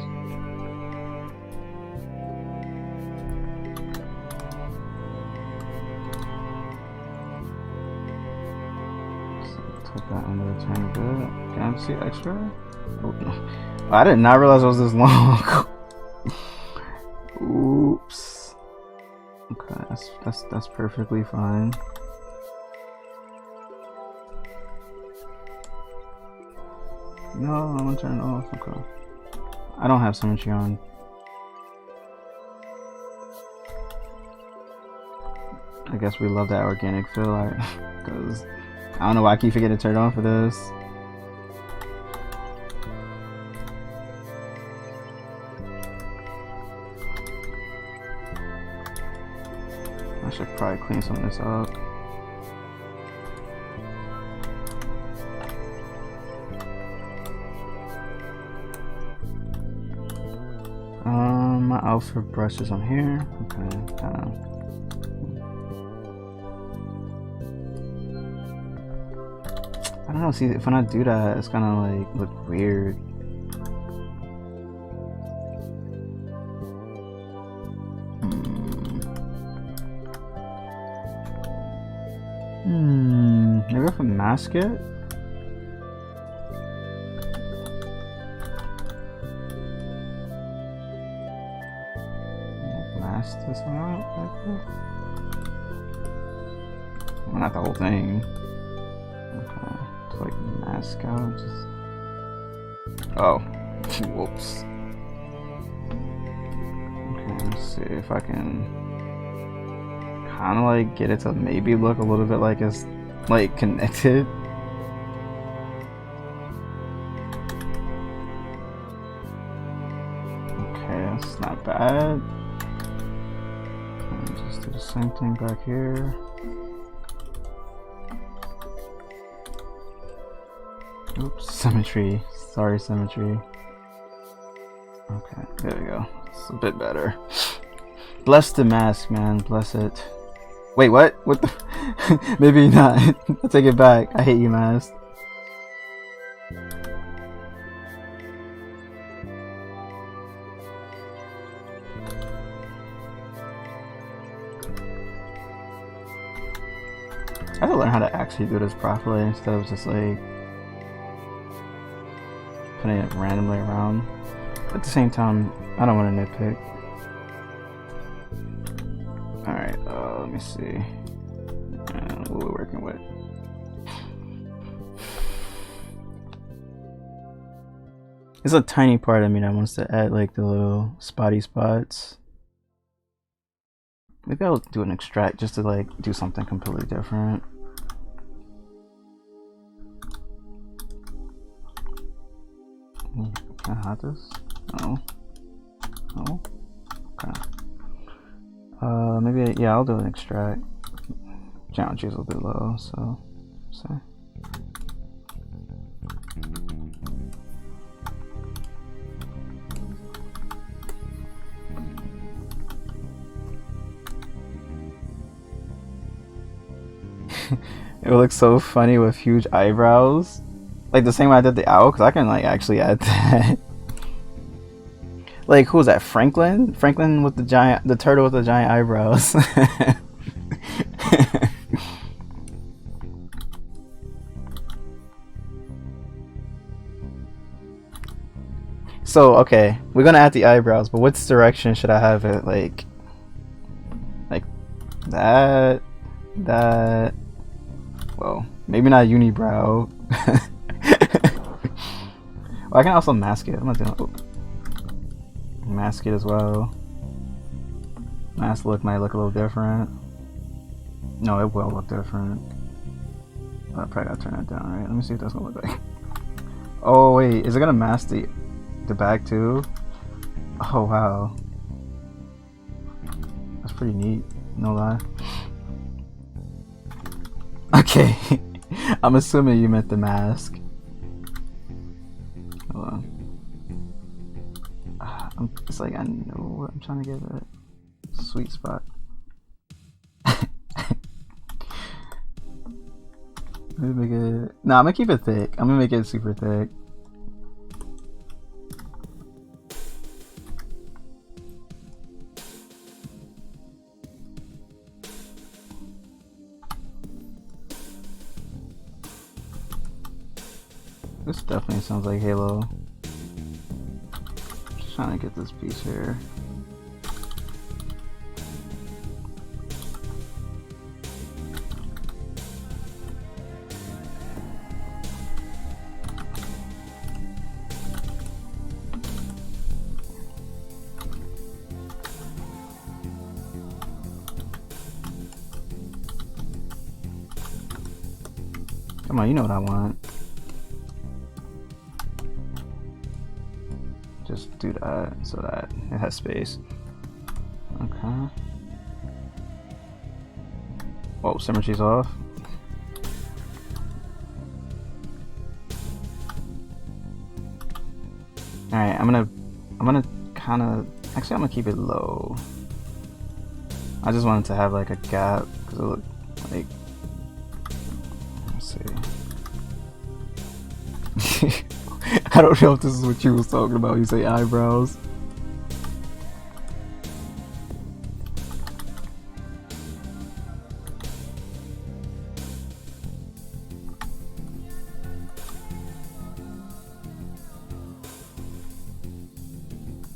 So put that under the tiny bit. Can I see extra? Oh, no. I did not realize it was this long. Oops. Okay, that's perfectly fine. No, I want to turn it off. Okay. I don't have symmetry on. I guess we love that organic feel, because I don't know why I keep forgetting to turn it on for this. I should probably clean some of this up. My outfit brush is on here. Okay, I don't know, see, if when I do that, it's gonna like look weird. Maybe I can mask it? Mask this out like that? Well, not the whole thing. Okay, to like mask out, just... Oh, whoops. Okay, let's see if I can kind of like get it to maybe look a little bit like it's like connected. Okay, that's not bad. And just do the same thing back here. Oops, symmetry. Sorry, symmetry. Okay, there we go. It's a bit better. Bless the mask, man. Bless it. Wait, what? What the? Maybe not. I'll take it back. I hate you, mask. I have to learn how to actually do this properly instead of just like putting it randomly around. At the same time, I don't want to nitpick. Alright, let me see. What we're working with. It's a tiny part of me that wants to add like the little spotty spots. Maybe I'll do an extract just to like do something completely different. Can I hide this? No. No? Okay. Maybe, yeah, I'll do an extract. Geometry is a little bit low, so. It looks so funny with huge eyebrows. Like the same way I did the owl, because I can like actually add that. Like, who was that? Franklin? Franklin with the turtle with the giant eyebrows. So, okay, we're gonna add the eyebrows, but which direction should I have it? Like that, well, maybe not unibrow. Well, I can also mask it. I'm not doing mask it as well. Mask look might look a little different. No, it will look different. I probably gotta turn that down, right? Let me see what that's gonna look like. Oh wait, is it gonna mask the back too? Oh wow, that's pretty neat. No lie. Okay, I'm assuming you meant the mask. Hold on. It's like I know what I'm trying to get at. Sweet spot. Let me make it. No, I'm gonna keep it thick. I'm gonna make it super thick. This definitely sounds like Halo. Just trying to get this piece here. Come on, you know what I want. Just do that so that it has space. Okay. Oh, symmetry's off. Alright, I'm gonna kinda, actually I'm gonna keep it low. I just wanted to have like a gap, because it looked like, let's see. I don't know if this is what you was talking about, you say eyebrows.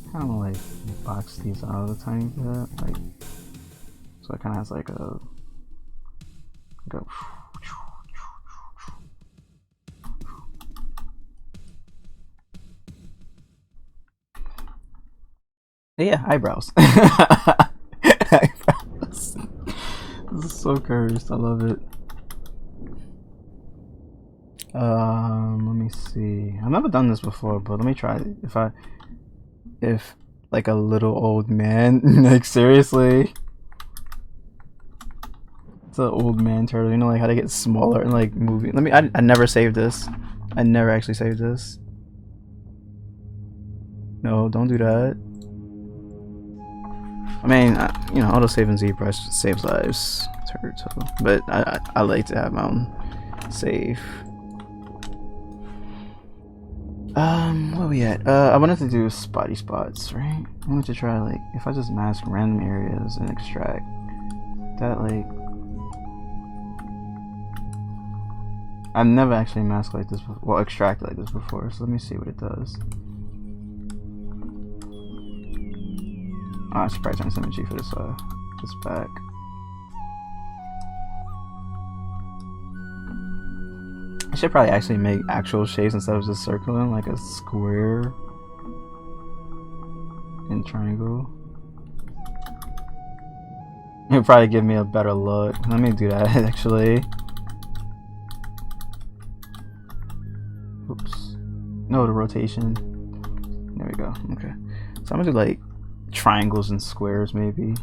I kind of like box these out a tiny bit, like, so it kind of has like a yeah, eyebrows. Eyebrows. This is so cursed. I love it. Let me see. I've never done this before, but let me try it. If like a little old man, like seriously, it's an old man turtle. You know, like how they get smaller and like moving. Let me. I never saved this. I never actually saved this. No, don't do that. I mean, you know, auto save in ZBrush saves lives, turtle. But I like to have my own save. Where we at? I wanted to do spotty spots, right? I wanted to try, like, if I just mask random areas and extract that, like, I've never actually masked like this before, well, extracted like this before, so let me see what it does. I should probably turn symmetry for this back. I should probably actually make actual shapes instead of just circling, like a square and triangle. It would probably give me a better look. Let me do that actually. Oops. No, the rotation. There we go. Okay. So I'm gonna do like triangles and squares maybe. I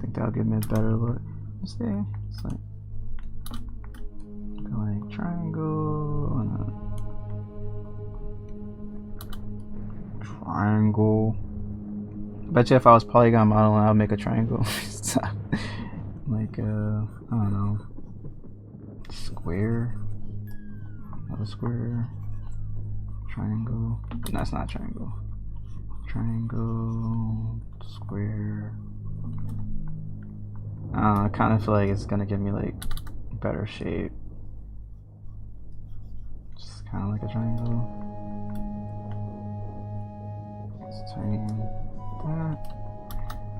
think that'll give me a better look. Let's see. It's like triangle and a triangle. I bet you if I was polygon modeling, I'd make a triangle. Like I don't know, square. Not a square. Triangle. No, that's not a triangle. Triangle. Square. I kind of feel like it's gonna give me like better shape. Just kind of like a triangle. Let's turn that.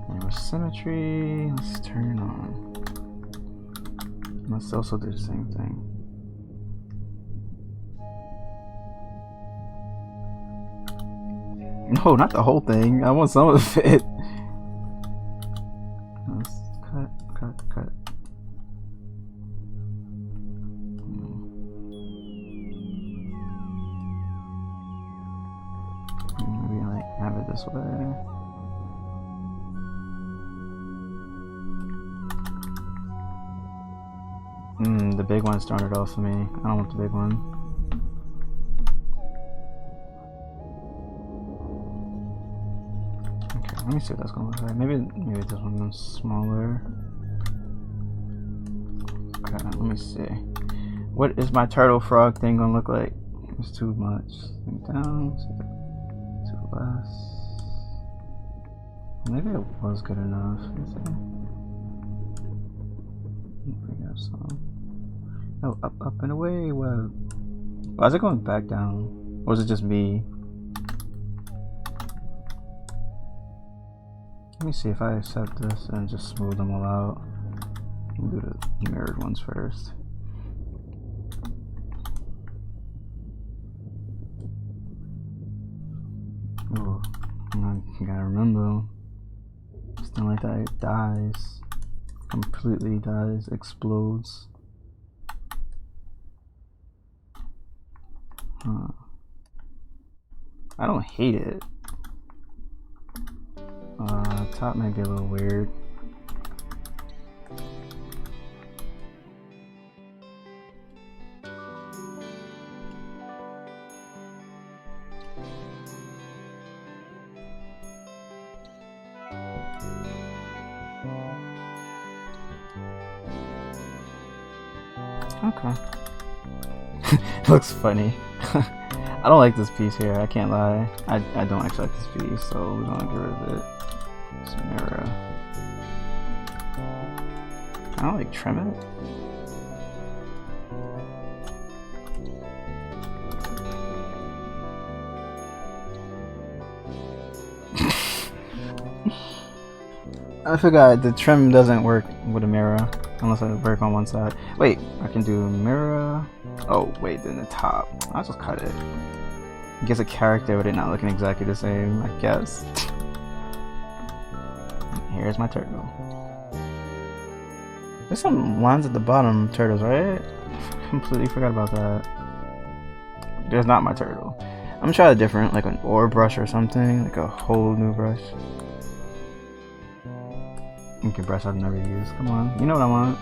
And with symmetry, let's turn on. Let's also do the same thing. No, not the whole thing. I want some of it. Let's cut. Maybe like have it this way. The big one started off for me. I don't want the big one. Okay, let me see what that's gonna look like. Maybe this one's smaller. Okay, let me see. What is my turtle frog thing gonna look like? It's too much. Down, too less. Maybe it was good enough. Let's see. Bring up some. Oh, up and away. Whoa. Why is it going back down? Or is it just me? Let me see if I accept this and just smooth them all out. I'll do the mirrored ones first. Oh, I gotta remember. Something like that, it dies. Completely dies, explodes. I don't hate it. Top might be a little weird. Okay. Looks funny. I don't like this piece here, I can't lie. I don't actually like this piece, so we're gonna get rid of it. This mirror. I don't like trim it. I forgot the trim doesn't work with a mirror unless I work on one side. Wait, I can do a mirror. Oh wait, then the top. I'll just cut it. It gives a character with it not looking exactly the same, I guess. Here's my turtle. There's some lines at the bottom, turtles, right? Completely forgot about that. There's not my turtle. I'm gonna try a different, like an ore brush or something, like a whole new brush. Okay, brush I've never used. Come on, you know what I want.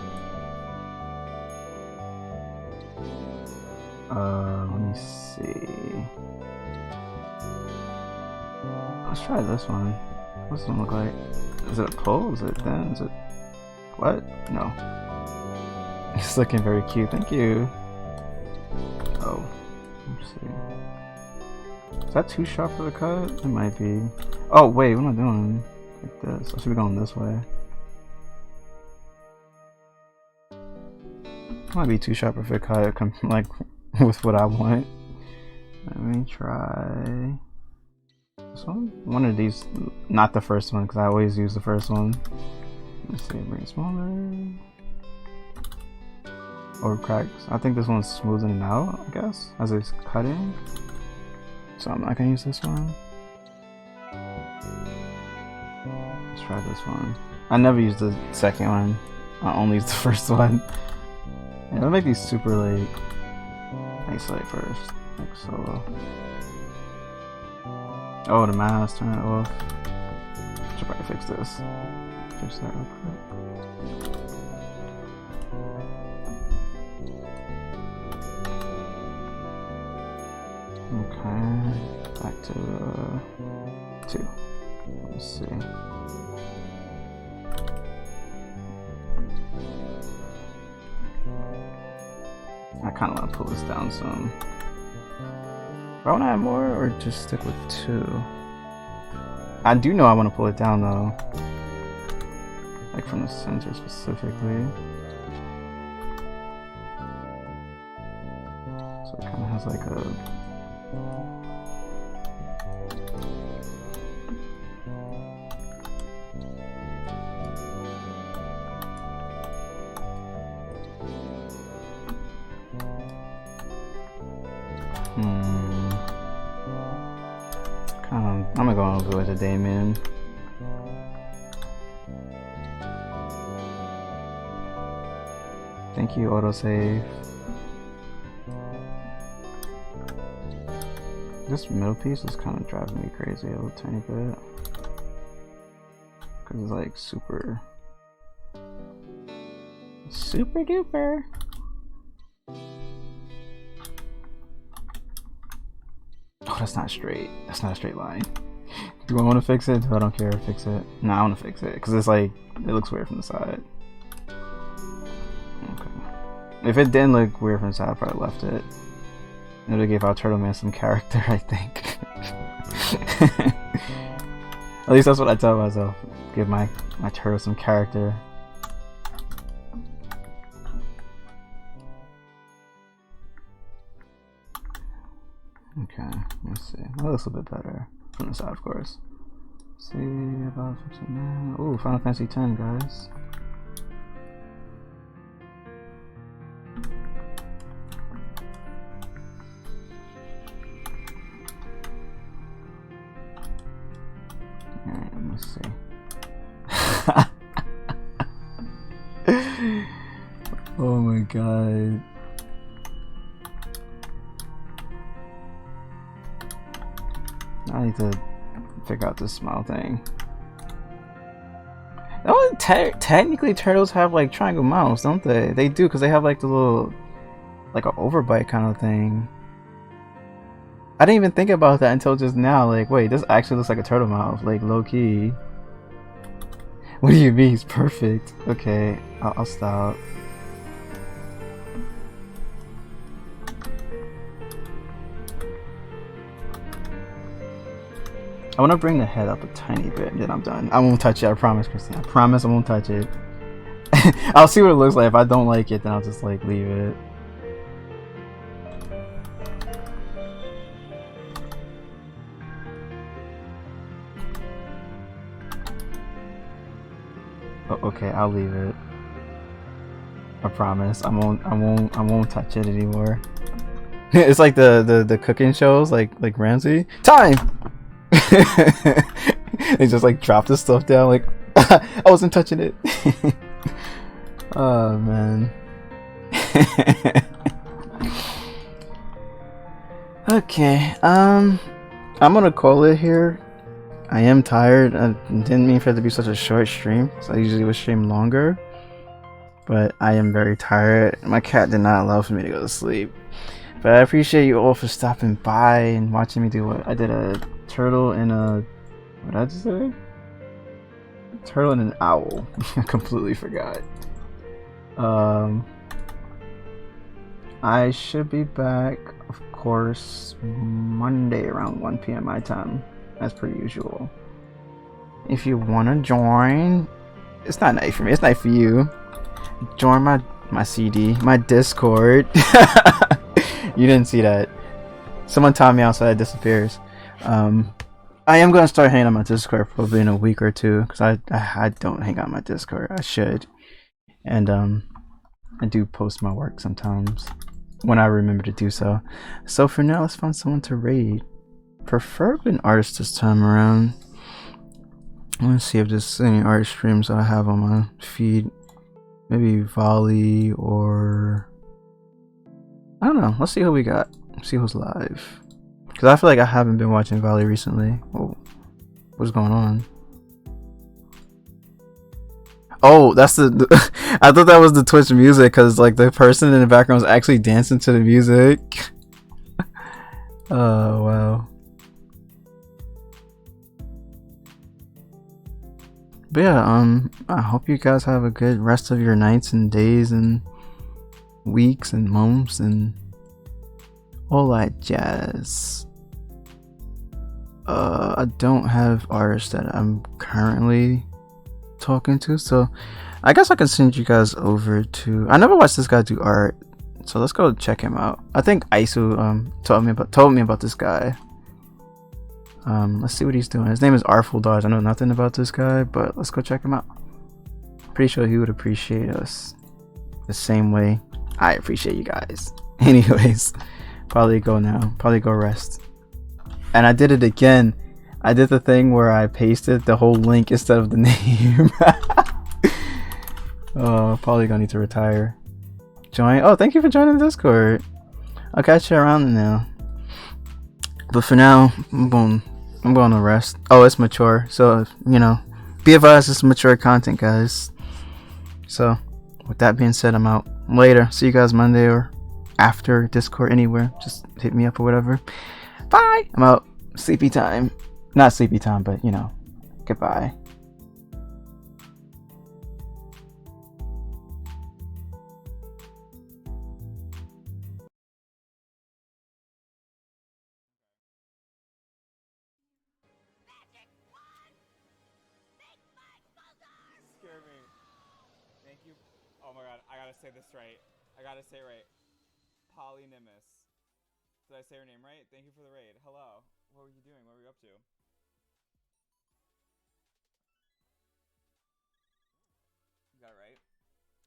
Let me see. Let's try this one. What's this one look like? Is it a pull? Is it thin? Is it what? No. It's looking very cute. Thank you. Oh, let's see. Is that too sharp for the cut? It might be. Oh wait, what am I doing? Like this. I should be going this way. Might be too sharp if it cut like with what I want. Let me try this one. One of these, not the first one, because I always use the first one. Let's see, bring it smaller. Or cracks. I think this one's smoothing it out, I guess, as it's cutting. So I'm not gonna use this one. Let's try this one. I never used the second one. I only used the first one. Yeah, I'll make these super like isolate first, like so. Oh, the mask, turn it off. Should probably fix this. Fix that real quick. Okay, back to 2. Let's see. I kind of want to pull this down some. Do I want to add more or just stick with 2? I do know I want to pull it down though. Like from the center specifically. So it kind of has like a... I'm gonna go with a Damien. Thank you, autosave. This middle piece is kind of driving me crazy a little tiny bit. Because it's like super duper. Oh, that's not straight. That's not a straight line. Do I want to fix it? I don't care. Fix it. No, I want to fix it because it's like it looks weird from the side. Okay. If it didn't look weird from the side, I probably left it. It would have gave our Turtle Man some character, I think. At least that's what I tell myself. Give my turtle some character. Okay, let's see. That looks a bit better from the side, of course. Let's see about 59. Ooh, Final Fantasy X, guys. Alright, let me see. Oh my god. I need to figure out this smile thing. Oh, technically turtles have like triangle mouths, don't they? They do, because they have like the little, like an overbite kind of thing. I didn't even think about that until just now. Like, wait, this actually looks like a turtle mouth, like low key. What do you mean? It's perfect. Okay, I'll stop. I want to bring the head up a tiny bit, and then I'm done. I won't touch it. I promise, Christine. I promise I won't touch it. I'll see what it looks like. If I don't like it, then I'll just like leave it. Oh, okay, I'll leave it. I promise. I won't touch it anymore. It's like the cooking shows, like Ramsay. Time. They just like drop the stuff down. Like I wasn't touching it. Oh man. Okay. I'm gonna call it here. I am tired. I didn't mean for it to be such a short stream, so I usually would stream longer. But I am very tired. My cat did not allow for me to go to sleep. But I appreciate you all for stopping by and watching me do what I did. A turtle and a... what did I just say? A turtle and an owl. I completely forgot. I should be back, of course, Monday around 1 p.m. my time, as per usual. If you want to join, it's not night for me, it's night for you. Join my CD, my Discord. You didn't see that. Someone taught me outside it disappears. I am going to start hanging on my Discord probably in a week or two, because I don't hang on my Discord. I should. And I do post my work sometimes when I remember to do so. So for now, let's find someone to raid. Preferably an artist this time around. Let's see if there's any art streams I have on my feed. Maybe Volley or... I don't know. Let's see who we got. Let's see who's live. Because I feel like I haven't been watching Volley recently. Oh, what's going on? Oh, that's the I thought that was the Twitch music, because like the person in the background was actually dancing to the music. Oh wow. But yeah, I hope you guys have a good rest of your nights and days and weeks and months and all that jazz. I don't have artists that I'm currently talking to, so I guess I can send you guys over to... I never watched this guy do art, so let's go check him out. I think Aisu told me about this guy. Let's see what he's doing. His name is Artful Dodge. I know nothing about this guy, but let's go check him out. Pretty sure he would appreciate us the same way I appreciate you guys. Anyways, probably go now. Probably go rest. And I did it again. I did the thing where I pasted the whole link instead of the name. Oh, probably gonna need to retire. Join. Oh, thank you for joining the Discord. I'll catch you around now. But for now, I'm going to rest. Oh, it's mature, so you know, be advised, it's mature content, guys. So, with that being said, I'm out. Later. See you guys Monday or after Discord, anywhere. Just hit me up or whatever. Bye. I'm out. Sleepy time. Not sleepy time, but you know, goodbye. Scare me. Thank you. Oh my god, I gotta say this right. I gotta say it right. Polynimus. Did I say her name right? Thank you for the raid. Hello. What were you doing? What were you up to? You got it right.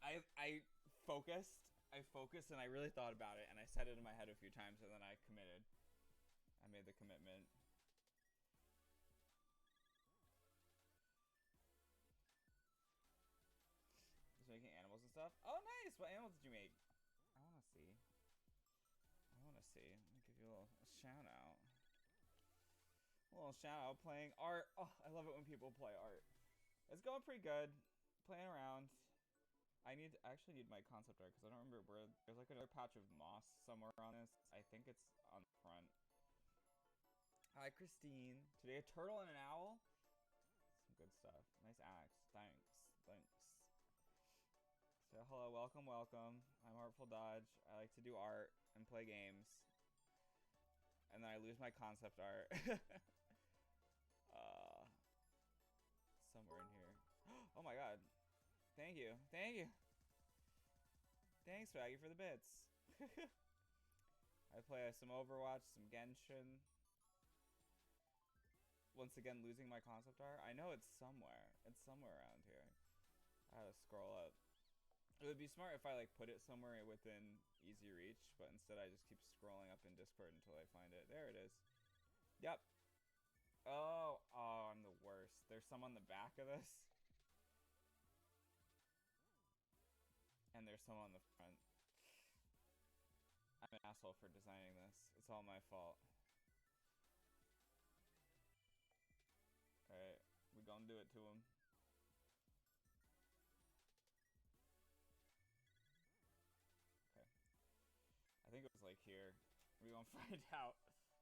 I focused. I focused and I really thought about it and I said it in my head a few times and then I committed. I made the commitment. Just making animals and stuff. Oh, nice. What animals did you make? I want to see. I want to see. Let me give you a shout out. A little shout out playing art. Oh, I love it when people play art. It's going pretty good. Playing around. I actually need my concept art because I don't remember where. There's like another patch of moss somewhere on this. I think it's on the front. Hi, Christine. Today a turtle and an owl. Some good stuff. Nice axe. Thanks. Thanks. So hello, welcome, welcome. I'm Artful Dodge. I like to do art and play games. And then I lose my concept art. somewhere in here. Oh my god. Thank you. Thank you. Thanks, Faggy, for the bits. I play some Overwatch, some Genshin. Once again, losing my concept art. I know it's somewhere. It's somewhere around here. I gotta scroll up. It would be smart if I like put it somewhere within easy reach, but instead I just keep scrolling up in Discord until I find it. There it is. Yep. Oh, I'm the worst. There's some on the back of this. And there's some on the front. I'm an asshole for designing this. It's all my fault. Alright, we gonna do it to him. Okay. I think it was like here. We gonna find out.